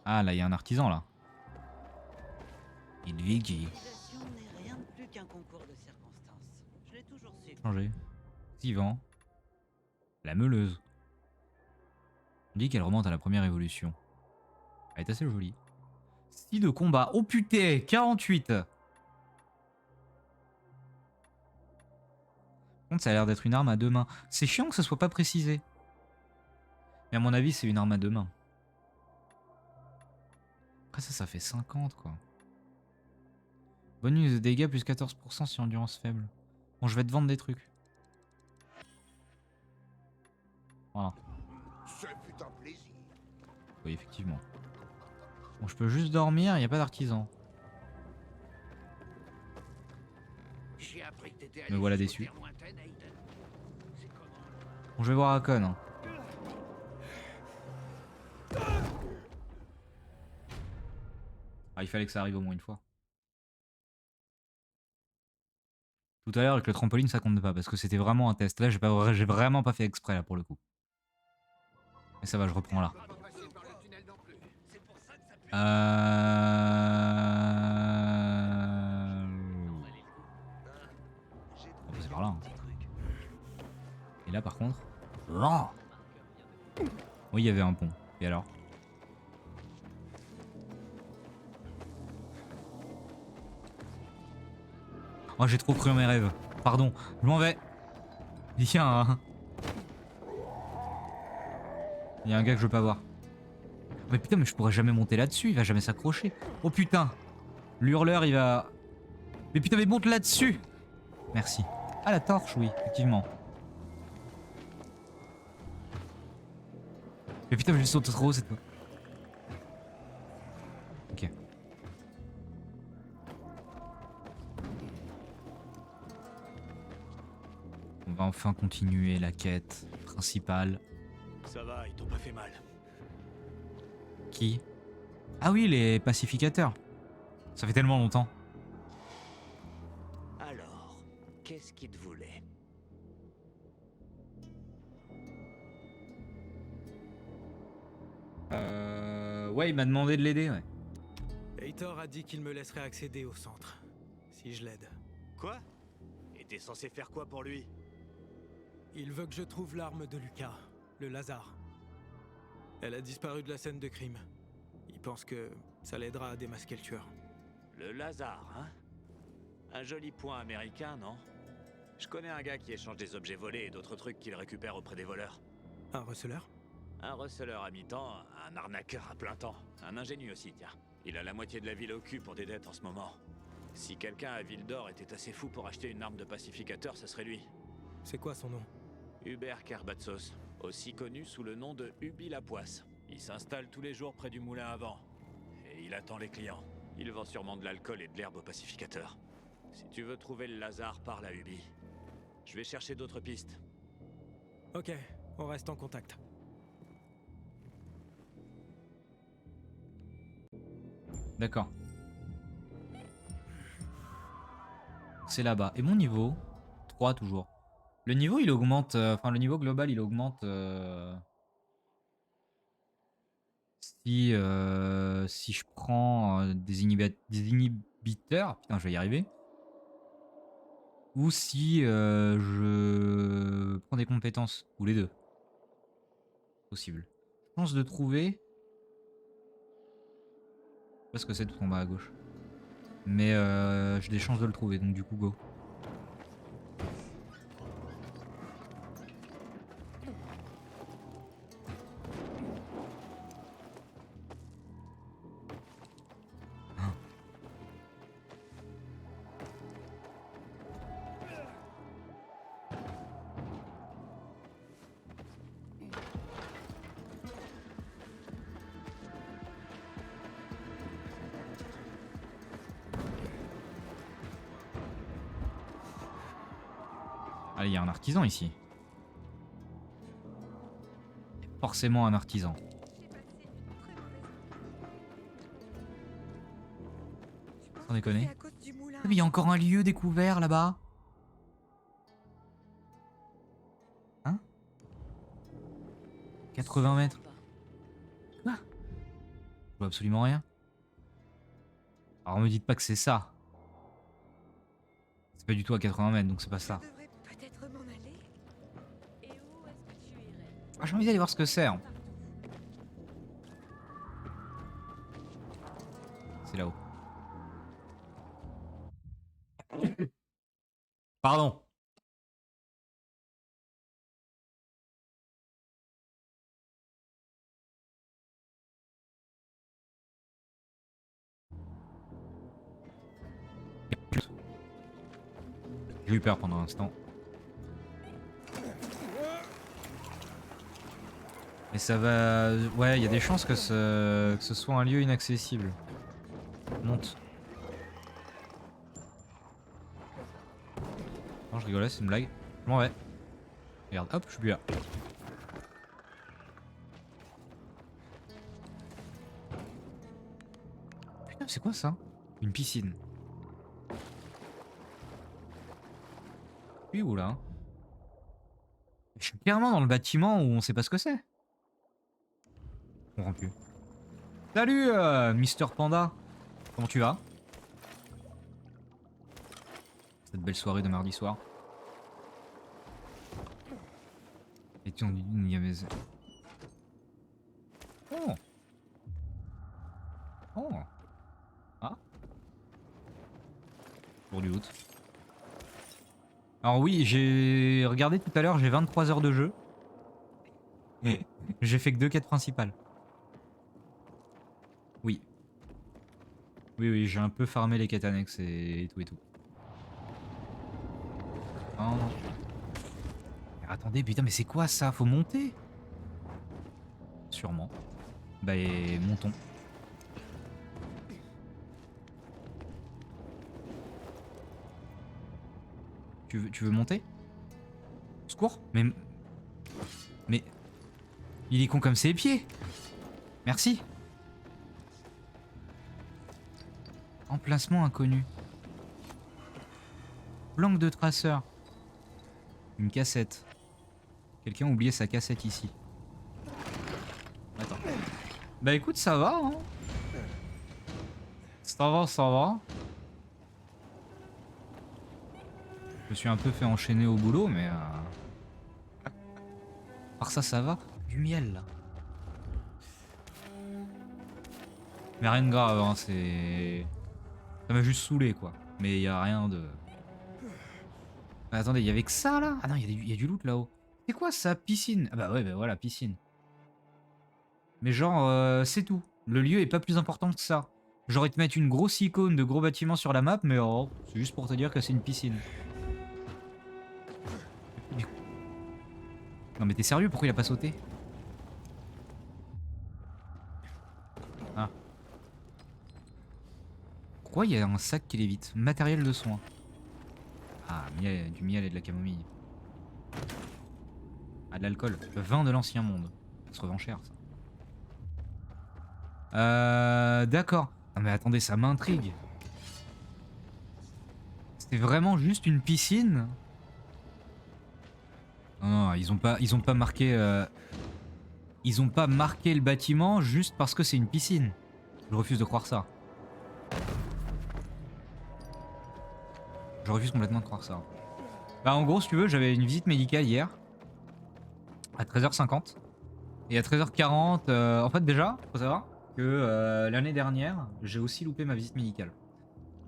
Ah là, il y a un artisan là. Il vit qui L'utilisation n'est rien de plus qu'un concours de circonstances. Je l'ai toujours su. changé. Suivant. La meuleuse. On dit qu'elle remonte à la première évolution. Elle est assez jolie. Style de combat. Oh putain, 48. Par contre, ça a l'air d'être une arme à deux mains. C'est chiant que ça soit pas précisé. Mais à mon avis, c'est une arme à deux mains. Après ça fait 50 quoi. Bonus de dégâts plus 14% sur endurance faible. Bon, je vais te vendre des trucs. Voilà. Ce fut un plaisir. Oui, effectivement. Bon, je peux juste dormir, il n'y a pas d'artisan. J'ai appris que t'étais Me allé voilà jusqu'aux déçu. terres lointaines, Aiden. C'est comment? Bon, je vais voir Hakon. Hein. Ah, il fallait que ça arrive au moins une fois. Tout à l'heure, avec le trampoline, ça compte pas, parce que c'était vraiment un test. Là, j'ai vraiment pas fait exprès, là, pour le coup. Mais ça va, je reprends là. On va passer par là. Hein. Et là, par contre... Là oui, il y avait un pont. Et alors? Oh, j'ai trop cru en mes rêves. Pardon, je m'en vais. Il y a un... Il y a un gars que je veux pas voir. Mais putain, mais je pourrais jamais monter là-dessus, il va jamais s'accrocher. Oh putain. L'hurleur, il va... Mais putain, mais monte là-dessus. Merci. Ah, la torche, oui, effectivement. Mais putain, mais je saute trop haut cette fois. Ok. On va enfin continuer la quête principale. Ça va, ils t'ont pas fait mal. Qui? Ah oui, les pacificateurs. Ça fait tellement longtemps. Alors, qu'est-ce qu'il te voulait? Ouais, il m'a demandé de l'aider, ouais. Heitor a dit qu'il me laisserait accéder au centre, si je l'aide. Quoi? Et t'es censé faire quoi pour lui? Il veut que je trouve l'arme de Lucas, le Lazare. Elle a disparu de la scène de crime. Il pense que ça l'aidera à démasquer le tueur. Le Lazare, hein? Un joli point américain, non? Je connais un gars qui échange des objets volés et d'autres trucs qu'il récupère auprès des voleurs. Un receleur? Un receleur à mi-temps, un arnaqueur à plein temps. Un ingénu aussi, tiens. Il a la moitié de la ville au cul pour des dettes en ce moment. Si quelqu'un à Ville d'Or était assez fou pour acheter une arme de pacificateur, ce serait lui. C'est quoi son nom? Hubert Kerbatsos, aussi connu sous le nom de Ubi la Poisse. Il s'installe tous les jours près du moulin à vent. Et il attend les clients. Il vend sûrement de l'alcool et de l'herbe aux pacificateurs. Si tu veux trouver le Lazare, parle à Ubi. Je vais chercher d'autres pistes. Ok, on reste en contact. D'accord. C'est là-bas. Et mon niveau? 3 toujours. Le niveau il augmente, enfin le niveau global il augmente si je prends des inhibiteurs, putain je vais y arriver, ou si je prends des compétences, ou les deux. Possible. Chance de trouver. Je sais pas ce que c'est tout en bas à gauche. Mais j'ai des chances de le trouver donc du coup go. Ah, il y a un artisan ici. Forcément un artisan. Sans déconner. Mais il y a encore un lieu découvert là-bas. Hein? 80 mètres. Quoi? Je vois absolument rien. Alors me dites pas que c'est ça. C'est pas du tout à 80 mètres, donc c'est pas ça. Ah, j'ai envie d'aller voir ce que c'est. Hein. C'est là-haut. Pardon. J'ai eu peur pendant un instant. Mais ça va... Ouais, il y a des chances que ce soit un lieu inaccessible. Monte. Non, je rigolais, c'est une blague. Je m'en vais. Regarde, hop, je suis plus là. Putain, c'est quoi ça? Une piscine. Oui, où là? Je suis clairement dans le bâtiment où on sait pas ce que c'est. On comprend plus. Salut, Mister Panda. Comment tu vas? Cette belle soirée de mardi soir. Et tu en dis il y avait... Oh. Oh. Ah. Pour du loot. Alors oui, j'ai regardé tout à l'heure, j'ai 23 heures de jeu. J'ai fait que 2 quêtes principales. Oui. Oui, oui, j'ai un peu farmé les quêtes annexes et tout et tout. Oh. Attendez, putain, mais c'est quoi ça? Faut monter? Sûrement. Bah, et montons. Tu veux monter? Secours? Mais... Il est con comme ses pieds! Merci! Emplacement inconnu. Blanque de traceur. Une cassette. Quelqu'un a oublié sa cassette ici. Attends. Bah écoute, ça va, hein. Ça va, ça va. Je me suis un peu fait enchaîner au boulot, mais... Par ça va. Du miel, là. Mais rien de grave, hein, c'est... Ça m'a juste saoulé, quoi. Mais y a rien de... Ah, attendez, y avait que ça, là? Ah non, y a du loot, là-haut. C'est quoi, ça? Piscine? Ah bah ouais, bah voilà, piscine. Mais genre, c'est tout. Le lieu est pas plus important que ça. J'aurais te mettre une grosse icône de gros bâtiments sur la map, mais oh, c'est juste pour te dire que c'est une piscine. Non mais t'es sérieux? Pourquoi il a pas sauté? Ah. Pourquoi il y a un sac qui l'évite? Matériel de soins. Ah, du miel et de la camomille. Ah, de l'alcool. Le vin de l'ancien monde. Ça se revend cher, ça. D'accord. Non mais attendez, ça m'intrigue. C'était vraiment juste une piscine? Non, ils ont pas marqué... Ils ont pas marqué le bâtiment juste parce que c'est une piscine. Je refuse de croire ça. Je refuse complètement de croire ça. Bah en gros, si tu veux, j'avais une visite médicale hier. À 13h50. Et à 13h40... en fait déjà, faut savoir que l'année dernière, j'ai aussi loupé ma visite médicale.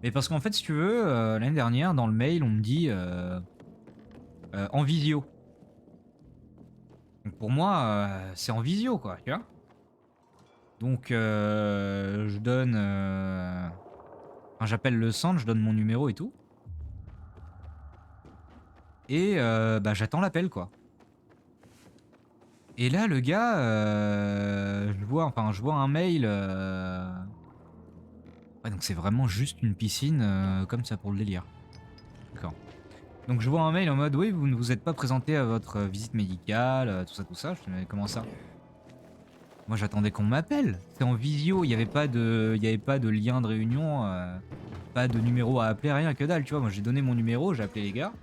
Mais parce qu'en fait, si tu veux, l'année dernière, dans le mail, on me dit... en visio. Donc pour moi, c'est en visio, quoi, tu vois. Donc, je donne... Enfin, j'appelle le centre, je donne mon numéro et tout. Et bah, j'attends l'appel, quoi. Et là, le gars, je vois un mail... Ouais, donc c'est vraiment juste une piscine comme ça pour le délire. D'accord. Donc je vois un mail en mode oui, vous ne vous êtes pas présenté à votre visite médicale, tout ça, tout ça. Je me dis mais comment ça? Moi j'attendais qu'on m'appelle. C'était en visio, il n'y avait pas de lien de réunion, pas de numéro à appeler, rien que dalle, tu vois. Moi j'ai donné mon numéro, j'ai appelé les gars.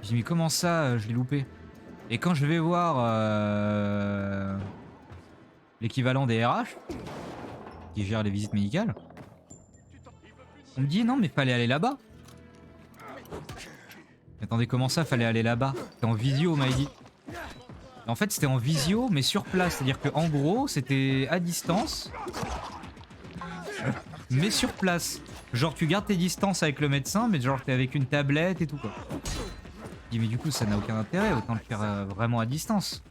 J'ai dit mais comment ça, je l'ai loupé? Et quand je vais voir l'équivalent des RH, qui gère les visites médicales, on me dit non mais fallait aller là-bas. Attendez, comment ça fallait aller là-bas? C'était en visio, on m'a dit. En fait c'était en visio mais sur place, c'est-à-dire que en gros c'était à distance mais sur place. Genre tu gardes tes distances avec le médecin mais genre t'es avec une tablette et tout quoi. Je dis mais du coup ça n'a aucun intérêt, autant le faire vraiment à distance.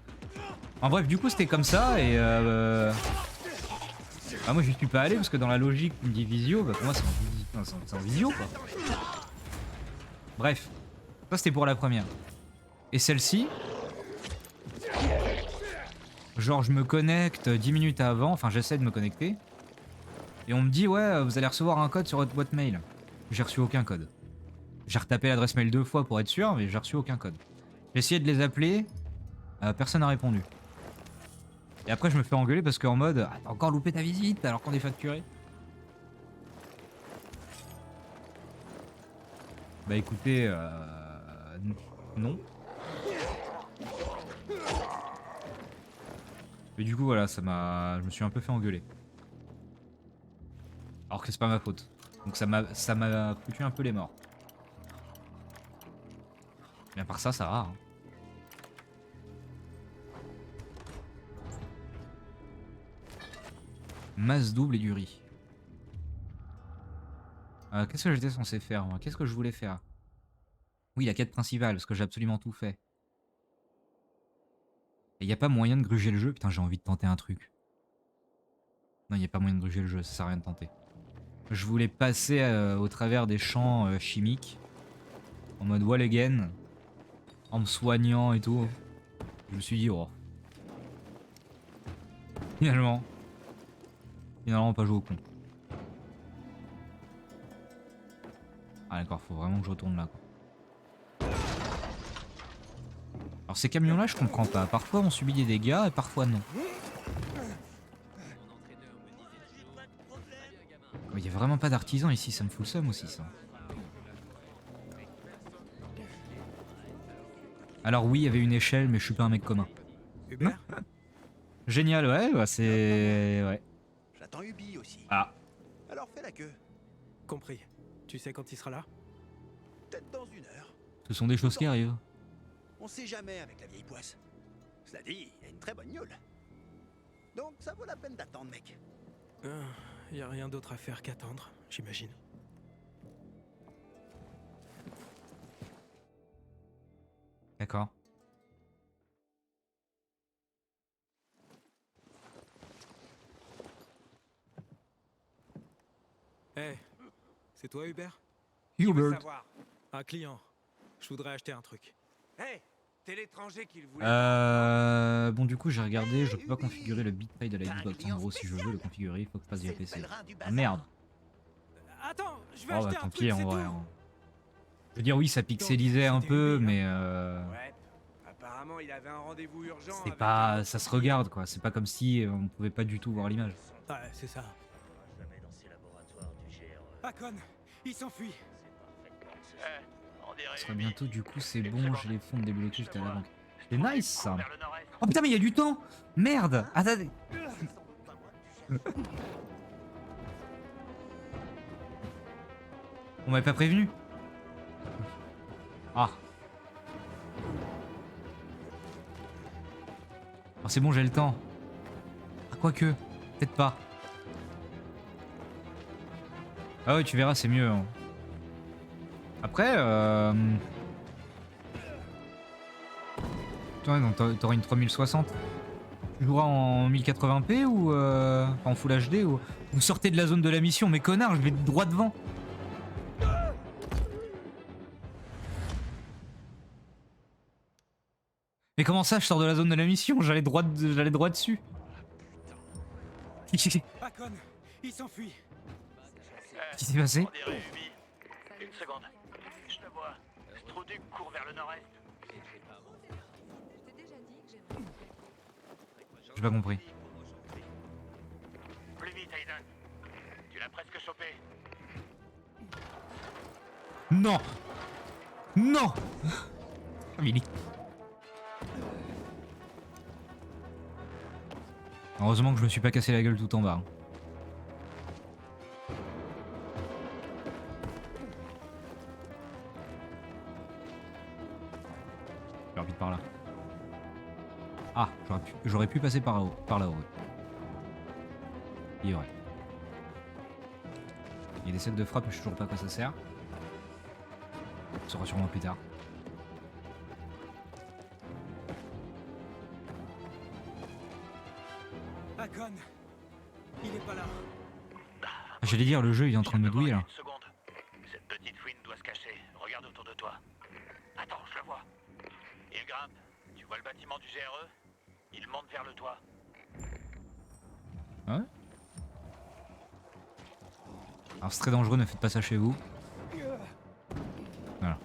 En bref du coup c'était comme ça et bah moi je suis pas allé parce que dans la logique tu me dis visio, bah pour moi c'est en visio quoi. Bref, ça c'était pour la première. Et celle-ci, genre je me connecte 10 minutes avant, enfin j'essaie de me connecter. Et on me dit ouais vous allez recevoir un code sur votre boîte mail. J'ai reçu aucun code. J'ai retapé l'adresse mail 2 fois pour être sûr mais j'ai reçu aucun code. J'ai essayé de les appeler, personne n'a répondu. Et après je me fais engueuler parce qu'en mode ah, t'as encore loupé ta visite alors qu'on est facturé. Bah écoutez, non. Et du coup voilà, je me suis un peu fait engueuler. Alors que c'est pas ma faute. Donc ça m'a foutu un peu les morts. Mais à part ça, ça va. Hein. Masse double et du riz. Qu'est-ce que j'étais censé faire moi? Qu'est-ce que je voulais faire? Oui, la quête principale, parce que j'ai absolument tout fait. Et y a pas moyen de gruger le jeu? Putain, j'ai envie de tenter un truc. Non, y a pas moyen de gruger le jeu, ça sert à rien de tenter. Je voulais passer au travers des champs chimiques. En mode wall again. En me soignant et tout. Je me suis dit, oh. Finalement, pas jouer au con. Ah d'accord, faut vraiment que je retourne là quoi. Alors ces camions là je comprends pas. Parfois on subit des dégâts et parfois non. Il y a vraiment pas d'artisan ici, ça me fout le seum aussi ça. Alors oui, il y avait une échelle mais je suis pas un mec commun. Hubert? Génial, ouais, bah c'est... ouais. J'attends Ubi aussi. Ah. Alors fais la queue. Compris. Tu sais quand il sera là? Peut-être dans 1 heure. Ce sont des choses qui arrivent. On sait jamais avec la vieille poisse. Cela dit, il y a une très bonne gnôle. Donc ça vaut la peine d'attendre, mec. Y a rien d'autre à faire qu'attendre, j'imagine. D'accord. Hey, c'est toi Hubert? Hubert. Un client. Je voudrais acheter un truc. Hey, t'es l'étranger qu'il voulait. Bon du coup j'ai regardé, je peux pas configurer le bitrate de la Xbox. En gros si je veux le configurer il faut que je passe via PC. Ah merde. Attends, je vais Oh bah acheter un tant truc, pis en c'est vrai. tout. Hein. Je veux dire oui ça pixelisait un peu mais Ouais. Apparemment, il avait un rendez-vous urgent. c'est avec pas... un ça se autre regarde quoi. C'est pas comme si on pouvait pas du tout voir l'image. Ouais, c'est ça. Hakon, il s'enfuit. Ce sera bientôt du coup c'est bon, j'ai les fonds débloqués juste à la banque. C'est nice ça. Oh putain mais il y a du temps. Merde. Attendez. On m'avait pas prévenu. Ah. Oh, c'est bon j'ai le temps. Ah quoique. Peut-être pas. Ah ouais tu verras c'est mieux. Hein. Après t'auras une 3060. Tu joueras en 1080p ou en Full HD ou... Vous sortez de la zone de la mission mais connard je vais droit devant. Mais comment ça je sors de la zone de la mission? J'allais droit dessus. Hakon, il s'enfuit. Qu'est-ce qui s'est passé? Une seconde. Je te vois. Struduk court vers le nord-est. J'ai pas compris. Plus vite, Aiden. Tu l'as presque chopé. Non. Non. Billy. Heureusement que je me suis pas cassé la gueule tout en bas. Je vais vite par là. Ah, j'aurais pu passer par là-haut. Il est vrai. Il y a des sets de frappe, mais je sais toujours pas à quoi ça sert. On saura sûrement plus tard. Hakon, il est pas là. J'allais dire, le jeu il est en train de me douiller là. Une seconde. Cette petite fouine doit se cacher. Regarde autour de toi. Attends, je le vois. Il grimpe. Tu vois le bâtiment du GRE? Il monte vers le toit. Ouais. Alors c'est très dangereux, ne faites pas ça chez vous. Voilà.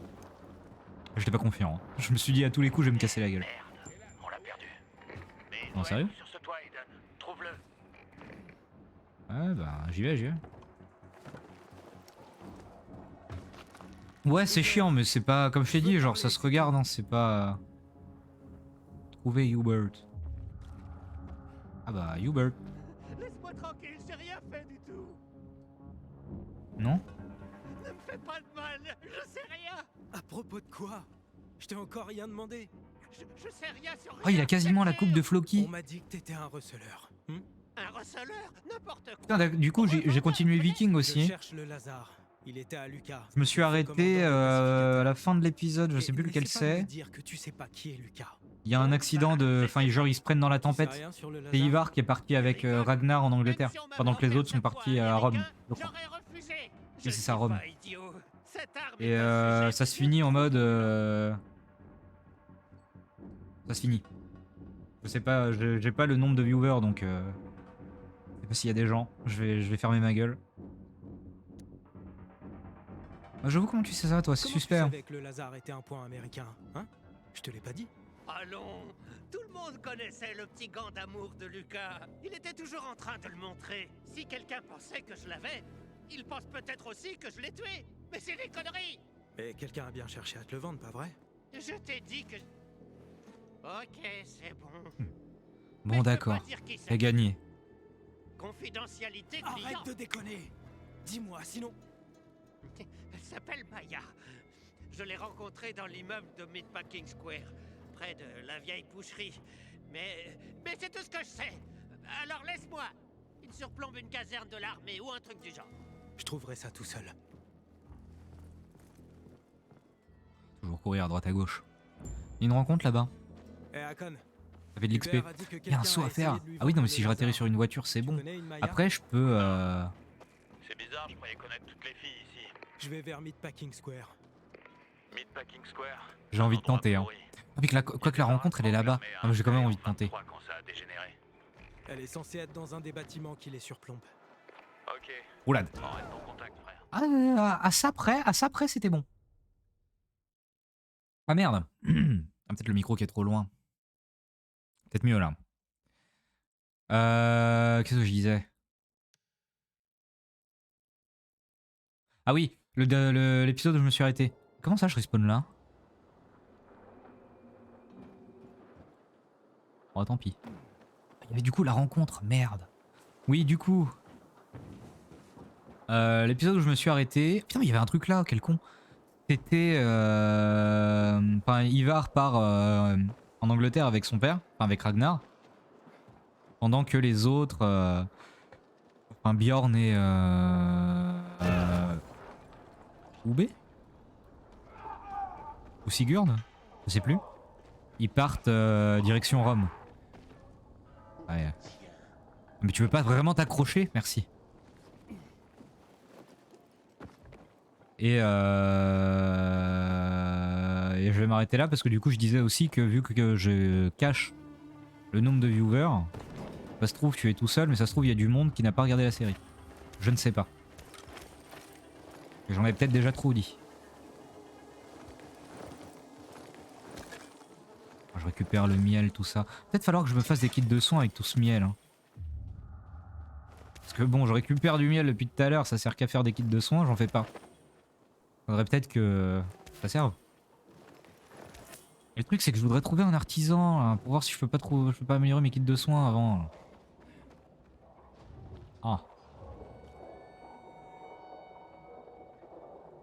J'étais pas confiant. Hein. Je me suis dit à tous les coups je vais me casser la gueule. Merde, on l'a perdu. Mais il Non, doit sérieux? être sur ce toit, Aiden. Trouve-le. Ouais bah j'y vais. Ouais c'est chiant mais c'est pas comme je t'ai dit, genre ça se regarde, hein, c'est pas... Trouver Hubert. Ah bah Hubert. Laisse-moi tranquille, j'ai rien fait du tout. Non? Ne me fais pas de mal, je sais rien. À propos de quoi? Je t'ai encore rien demandé. Je sais rien sur rien. Oh il a quasiment la coupe de Floki. On m'a dit que t'étais un receleur. Un receleur, n'importe quoi. Putain, du coup j'ai continué Viking Je aussi. cherche le Lazare. Il était à Lucas. Je me suis arrêté à la fin de l'épisode, je sais plus lequel c'est. Dire que tu sais pas qui est Lucas. Il y a un accident de... Enfin genre ils se prennent dans la tempête. C'est Ivar qui est parti avec Ragnar en Angleterre, pendant que les autres sont partis à Rome. je crois. Oui c'est ça, Rome. Et ça se finit en mode... Ça se finit. Je sais pas, j'ai pas le nombre de viewers donc... Je sais pas s'il y a des gens, je vais fermer ma gueule. Ah, j'avoue comment tu sais ça toi, c'est suspect. Tu savais que le Lazare était un point américain, hein? Je te l'ai pas dit. Allons, tout le monde connaissait le petit gant d'amour de Lucas. Il était toujours en train de le montrer. Si quelqu'un pensait que je l'avais, il pense peut-être aussi que je l'ai tué. Mais c'est des conneries. Mais quelqu'un a bien cherché à te le vendre, pas vrai? Je t'ai dit que... Ok, c'est bon. Bon d'accord, t'as gagné. Confidentialité client. Arrête de déconner! Dis-moi, sinon... Elle s'appelle Maya. Je l'ai rencontrée dans l'immeuble de Meatpacking Square, près de la vieille boucherie. Mais c'est tout ce que je sais. Alors laisse-moi. Il surplombe une caserne de l'armée ou un truc du genre. Je trouverai ça tout seul. Toujours courir à droite à gauche. Il y a une rencontre là-bas. Eh Hakon, Ça fait de l'XP. Hubert a dit que Il y a un quelqu'un saut à essayé faire. de lui Ah oui non mais vendre si le je ratterris Lazare. sur une voiture c'est Tu bon. connais une Maya? Après je peux... C'est bizarre, je croyais connaître toutes les filles ici. Je vais vers Meatpacking Square. Meatpacking Square. J'ai envie de tenter hein. Ah, mais quoi que la rencontre elle est là-bas. Ah, mais j'ai quand même envie de tenter. Quand ça a dégénéré. Elle est censée être dans un des bâtiments qui les surplombe. Ok. Roulade. On reste en contact, frère. Ah, à ça près c'était bon. Ah merde. Ah, peut-être le micro qui est trop loin. Peut-être mieux là. Qu'est-ce que je disais? Ah oui, l'épisode où je me suis arrêté. Comment ça je respawn là? Oh tant pis. Il y avait du coup la rencontre, merde. Oui du coup. L'épisode où je me suis arrêté... Putain mais il y avait un truc là, quel con. C'était... Enfin Ivar part en Angleterre avec son père, enfin avec Ragnar. Pendant que les autres... Enfin Bjorn et... Ube ou Sigurd, je sais plus. Ils partent direction Rome. Ouais. Mais tu veux pas vraiment t'accrocher? Merci. Et je vais m'arrêter là parce que du coup je disais aussi que vu que je cache le nombre de viewers, ça se trouve tu es tout seul mais ça se trouve il y a du monde qui n'a pas regardé la série. Je ne sais pas. J'en ai peut-être déjà trop dit. Je récupère le miel, tout ça. Peut-être falloir que je me fasse des kits de soins avec tout ce miel. Hein. Parce que bon, je récupère du miel depuis tout à l'heure, ça sert qu'à faire des kits de soins, j'en fais pas. Faudrait peut-être que ça serve. Et le truc c'est que je voudrais trouver un artisan là, pour voir si je peux pas améliorer mes kits de soins avant. Là. Ah.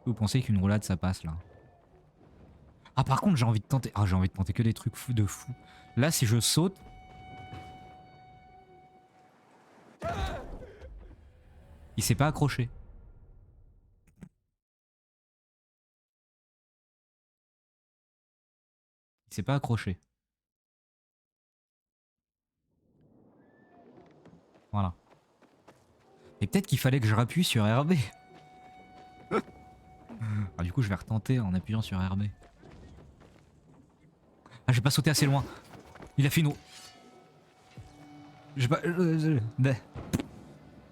Vous pensez qu'une roulade ça passe là? Ah par contre j'ai envie de tenter. Ah j'ai envie de tenter que des trucs de fou. Là si je saute. Il s'est pas accroché. Il s'est pas accroché. Voilà. Et peut-être qu'il fallait que je rappuie sur RB. Ah, du coup je vais retenter en appuyant sur RB. Ah j'ai pas sauté assez loin. Il a fait une... J'ai pas...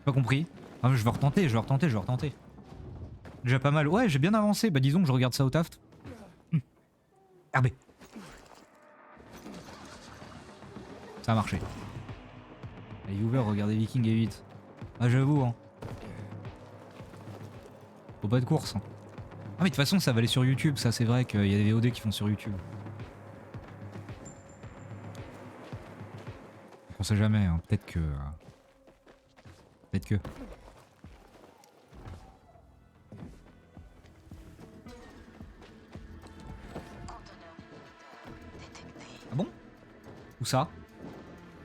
Pas compris. Ah je vais retenter. Déjà pas mal. Ouais j'ai bien avancé. Bah disons que je regarde ça au taft. RB. Ça a marché. Les viewers regardez Viking et 8. Ah j'avoue hein. Faut pas de course. Hein. Ah mais de toute façon ça va aller sur YouTube, ça c'est vrai qu'il y a des VOD qui font sur YouTube. On sait jamais, hein. Peut-être que... Peut-être que... Ah bon? Où ça?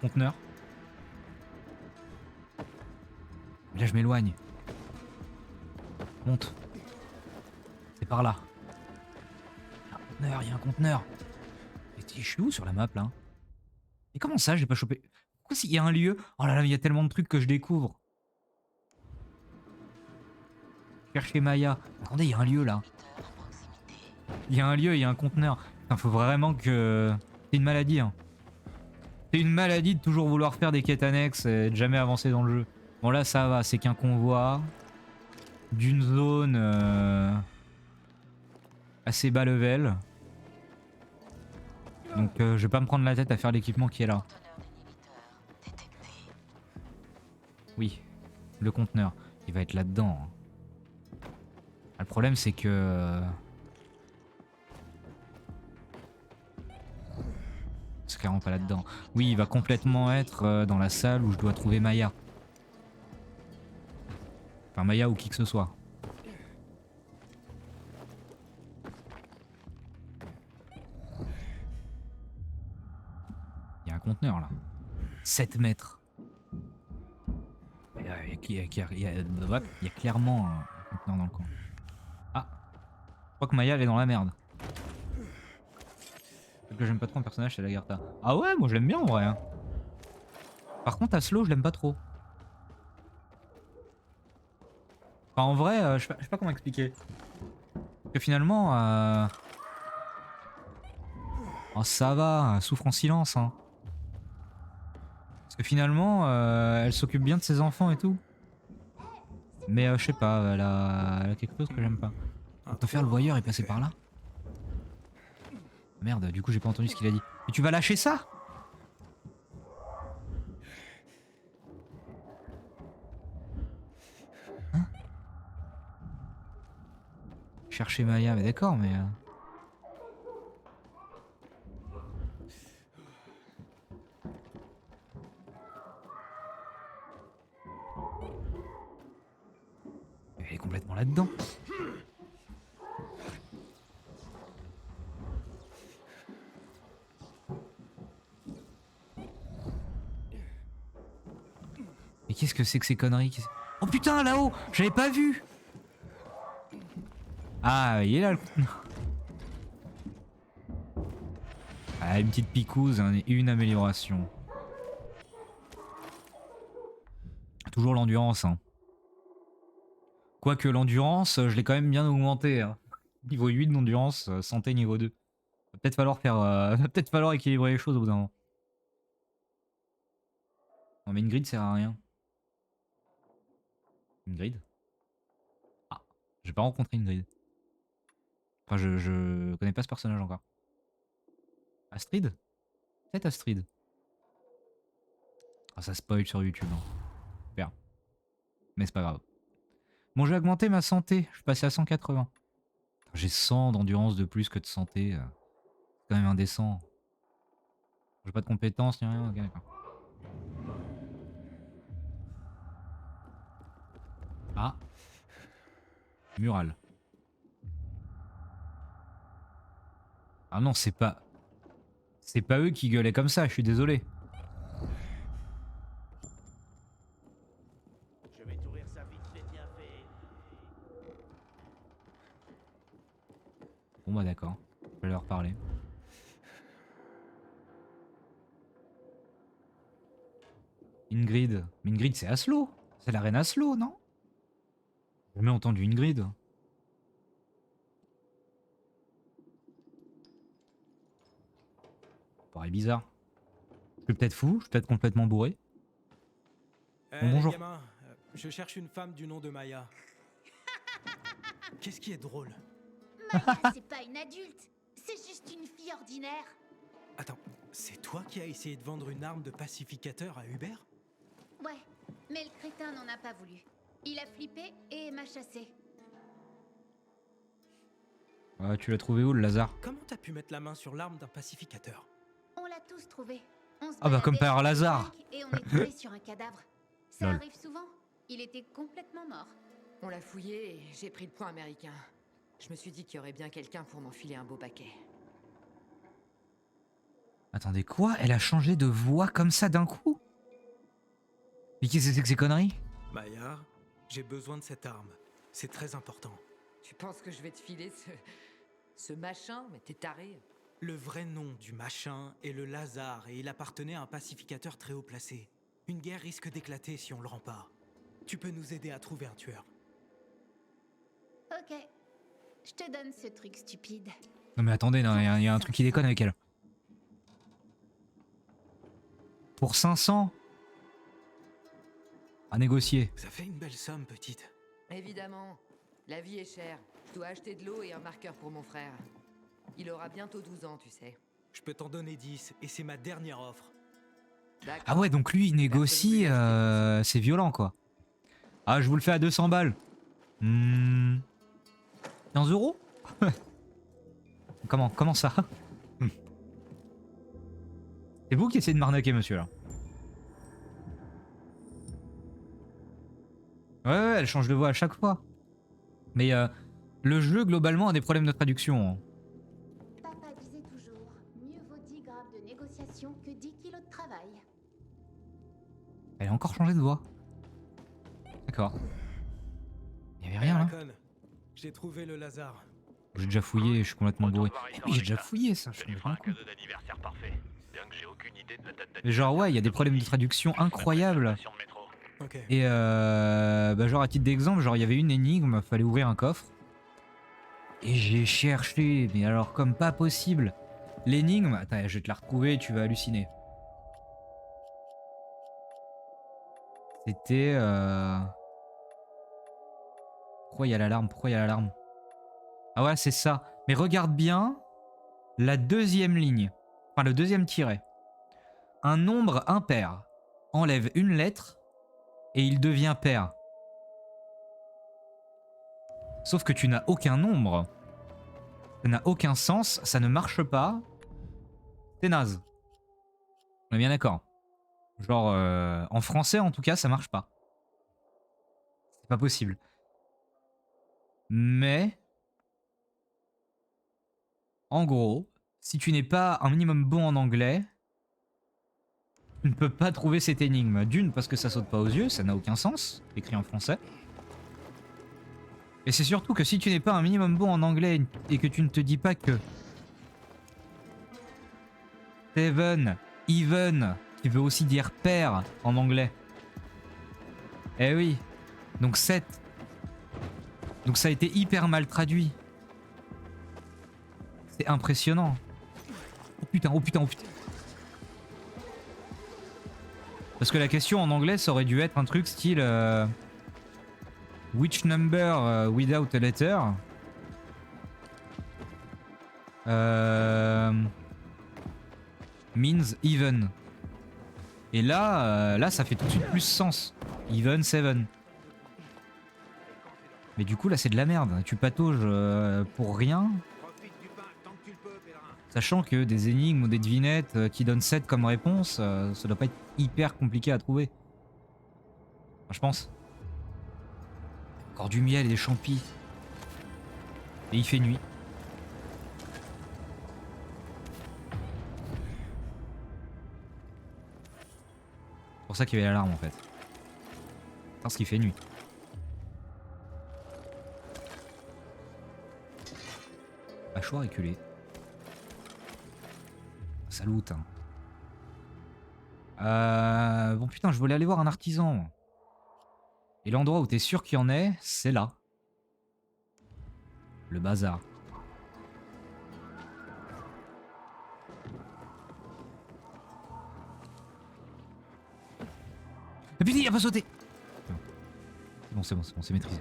Conteneur? Mais là je m'éloigne. Monte. C'est par là. Il y a un conteneur. Et je suis où sur la map là? Et comment ça j'ai pas chopé? Pourquoi s'il y a un lieu? Oh là là, il y a tellement de trucs que je découvre. Chercher Maya. Attendez, il y a un lieu là. Il y a un lieu, il y a un conteneur. Putain, faut vraiment que... C'est une maladie hein. C'est une maladie de toujours vouloir faire des quêtes annexes et de jamais avancer dans le jeu. Bon là ça va, c'est qu'un convoi. D'une zone... assez bas level. Donc je vais pas me prendre la tête à faire l'équipement qui est là. Oui, le conteneur. Il va être là-dedans. Hein. Le problème c'est que... C'est clairement pas là-dedans. Oui, il va complètement être dans la salle où je dois trouver Maya. Enfin Maya ou qui que ce soit. Il y a un conteneur là. 7 mètres. Il y a clairement un conteneur dans le coin. Ah. Je crois que Maya elle est dans la merde. Ce que j'aime pas trop un personnage c'est Lagarta. Ah ouais moi je l'aime bien en vrai. Hein. Par contre Aslo je l'aime pas trop. Enfin en vrai je sais pas comment expliquer. Parce que finalement oh, ça va, souffre en silence hein. Parce que finalement elle s'occupe bien de ses enfants et tout. Mais je sais pas, elle a quelque chose que j'aime pas. On peut faire le voyeur et passer par là. Merde, du coup j'ai pas entendu ce qu'il a dit. Mais tu vas lâcher ça? Hein? Chercher Maya, mais d'accord, mais... Elle est complètement là-dedans. Mais qu'est-ce que c'est que ces conneries? Oh putain, là-haut! J'avais pas vu! Ah, il est là le conteneur. Ah, une petite picouse hein, et une amélioration. Toujours l'endurance. Hein. Quoique l'endurance, je l'ai quand même bien augmenté. Hein. Niveau 8 d'endurance, santé niveau 2. Va peut-être falloir faire, peut-être falloir équilibrer les choses au bout d'un moment. Non mais une grid sert à rien. Une grid? Ah, je pas rencontré Ingrid. Enfin, je connais pas ce personnage encore. Astrid? Peut-être Astrid. Ah, ça spoil sur YouTube. Hein. Super. Mais c'est pas grave. Bon, j'ai augmenté ma santé. Je suis passé à 180. J'ai 100 d'endurance de plus que de santé. C'est quand même indécent. J'ai pas de compétences ni rien. Ok, d'accord. Ah. Mural. Ah non, c'est pas... C'est pas eux qui gueulaient comme ça, je suis désolé. Je vais t'ouvrir ça vite fait, bien fait. Bon bah d'accord, je vais leur parler. Ingrid. Mais Ingrid c'est Aslo. C'est la reine Aslo, non? J'ai jamais entendu Ingrid. Ça paraît bizarre. Je suis peut-être fou, je suis peut-être complètement bourré. Bon, bonjour. Les gamins, je cherche une femme du nom de Maya. Qu'est-ce qui est drôle? Maya, c'est pas une adulte, c'est juste une fille ordinaire. Attends, c'est toi qui as essayé de vendre une arme de pacificateur à Hubert? Ouais, mais le crétin n'en a pas voulu. Il a flippé et m'a chassé. Ah, tu l'as trouvé où le Lazare? Comment t'as pu mettre la main sur l'arme d'un pacificateur? On l'a tous trouvé. On se Ah bah comme baladait par sur le hasard. parc et on est tombé sur un cadavre. Ça Lol. arrive souvent. Il était complètement mort. On l'a fouillé et j'ai pris le point américain. Je me suis dit qu'il y aurait bien quelqu'un pour m'enfiler un beau paquet. Attendez, quoi? Elle a changé de voix comme ça d'un coup? Mais qu'est-ce que c'est que ces conneries? Maya, j'ai besoin de cette arme. C'est très important. Tu penses que je vais te filer ce machin? Mais t'es taré. Le vrai nom du machin est le Lazare et il appartenait à un pacificateur très haut placé. Une guerre risque d'éclater si on le rend pas. Tu peux nous aider à trouver un tueur. Ok. Je te donne ce truc stupide. Non mais attendez, il y a un truc qui déconne avec elle. Pour 500 à négocier. Ça fait une belle somme, petite. Évidemment. La vie est chère. Je dois acheter de l'eau et un marqueur pour mon frère. Il aura bientôt 12 ans, tu sais. Je peux t'en donner 10 et c'est ma dernière offre. D'accord. Ah ouais, donc lui il négocie, c'est violent quoi. Ah, je vous le fais à 200 balles. 15 euros? Comment ça? C'est vous qui essayez de m'arnaquer, monsieur, là. Ouais, elle change de voix à chaque fois. Mais le jeu, globalement, a des problèmes de traduction. Hein. Papa disait toujours, mieux vaut 10 grammes de négociation que 10 kilos de travail. Elle a encore changé de voix. D'accord. Il y avait rien, là. Raccoon, j'ai trouvé le Lazare. J'ai déjà fouillé, je suis complètement bourré. Oui, j'ai déjà fouillé, ça. Je suis complètement con. d'anniversaire parfait. Bien que j'ai aucune idée de la date Mais genre, ouais, il y a des problèmes de traduction incroyables. Ok. Et bah genre à titre d'exemple, genre il y avait une énigme, fallait ouvrir un coffre. Et j'ai cherché, mais alors comme pas possible. L'énigme, attends, je vais te la retrouver, tu vas halluciner. C'était... Pourquoi il y a l'alarme? Pourquoi il y a l'alarme? Ah ouais, c'est ça. Mais regarde bien la deuxième ligne. Enfin, le deuxième tiret. Un nombre impair enlève une lettre et il devient pair. Sauf que tu n'as aucun nombre. Ça n'a aucun sens, ça ne marche pas. C'est naze. On est bien d'accord. Genre, en français en tout cas, ça marche pas. C'est pas possible. Mais... En gros, si tu n'es pas un minimum bon en anglais, tu ne peux pas trouver cette énigme. D'une, parce que ça saute pas aux yeux, ça n'a aucun sens, écrit en français. Et c'est surtout que si tu n'es pas un minimum bon en anglais et que tu ne te dis pas que Seven, even, qui veut aussi dire père en anglais. Eh oui, donc 7. Donc ça a été hyper mal traduit. C'est impressionnant. Oh putain, oh putain, oh putain. Parce que la question en anglais, ça aurait dû être un truc style... Which number without a letter means even. Et là, là, ça fait tout de suite plus sens. Even 7. Mais du coup, là, c'est de la merde. Tu patauges pour rien. Sachant que des énigmes ou des devinettes qui donnent 7 comme réponse, ça doit pas être hyper compliqué à trouver. Enfin, je pense. Encore du miel et des champis. Et il fait nuit. C'est pour ça qu'il y avait l'alarme en fait. Parce qu'il fait nuit. Mâchoire éculée. Ça loot. Hein. Bon putain, je voulais aller voir un artisan. Et l'endroit où t'es sûr qu'il y en ait, c'est là. Le bazar. Ah putain, il a pas sauté. C'est bon, c'est maîtrisé.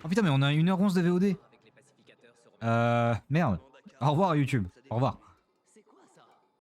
Oh putain, mais on a 1h11 de VOD. Merde. Au revoir YouTube. Au revoir.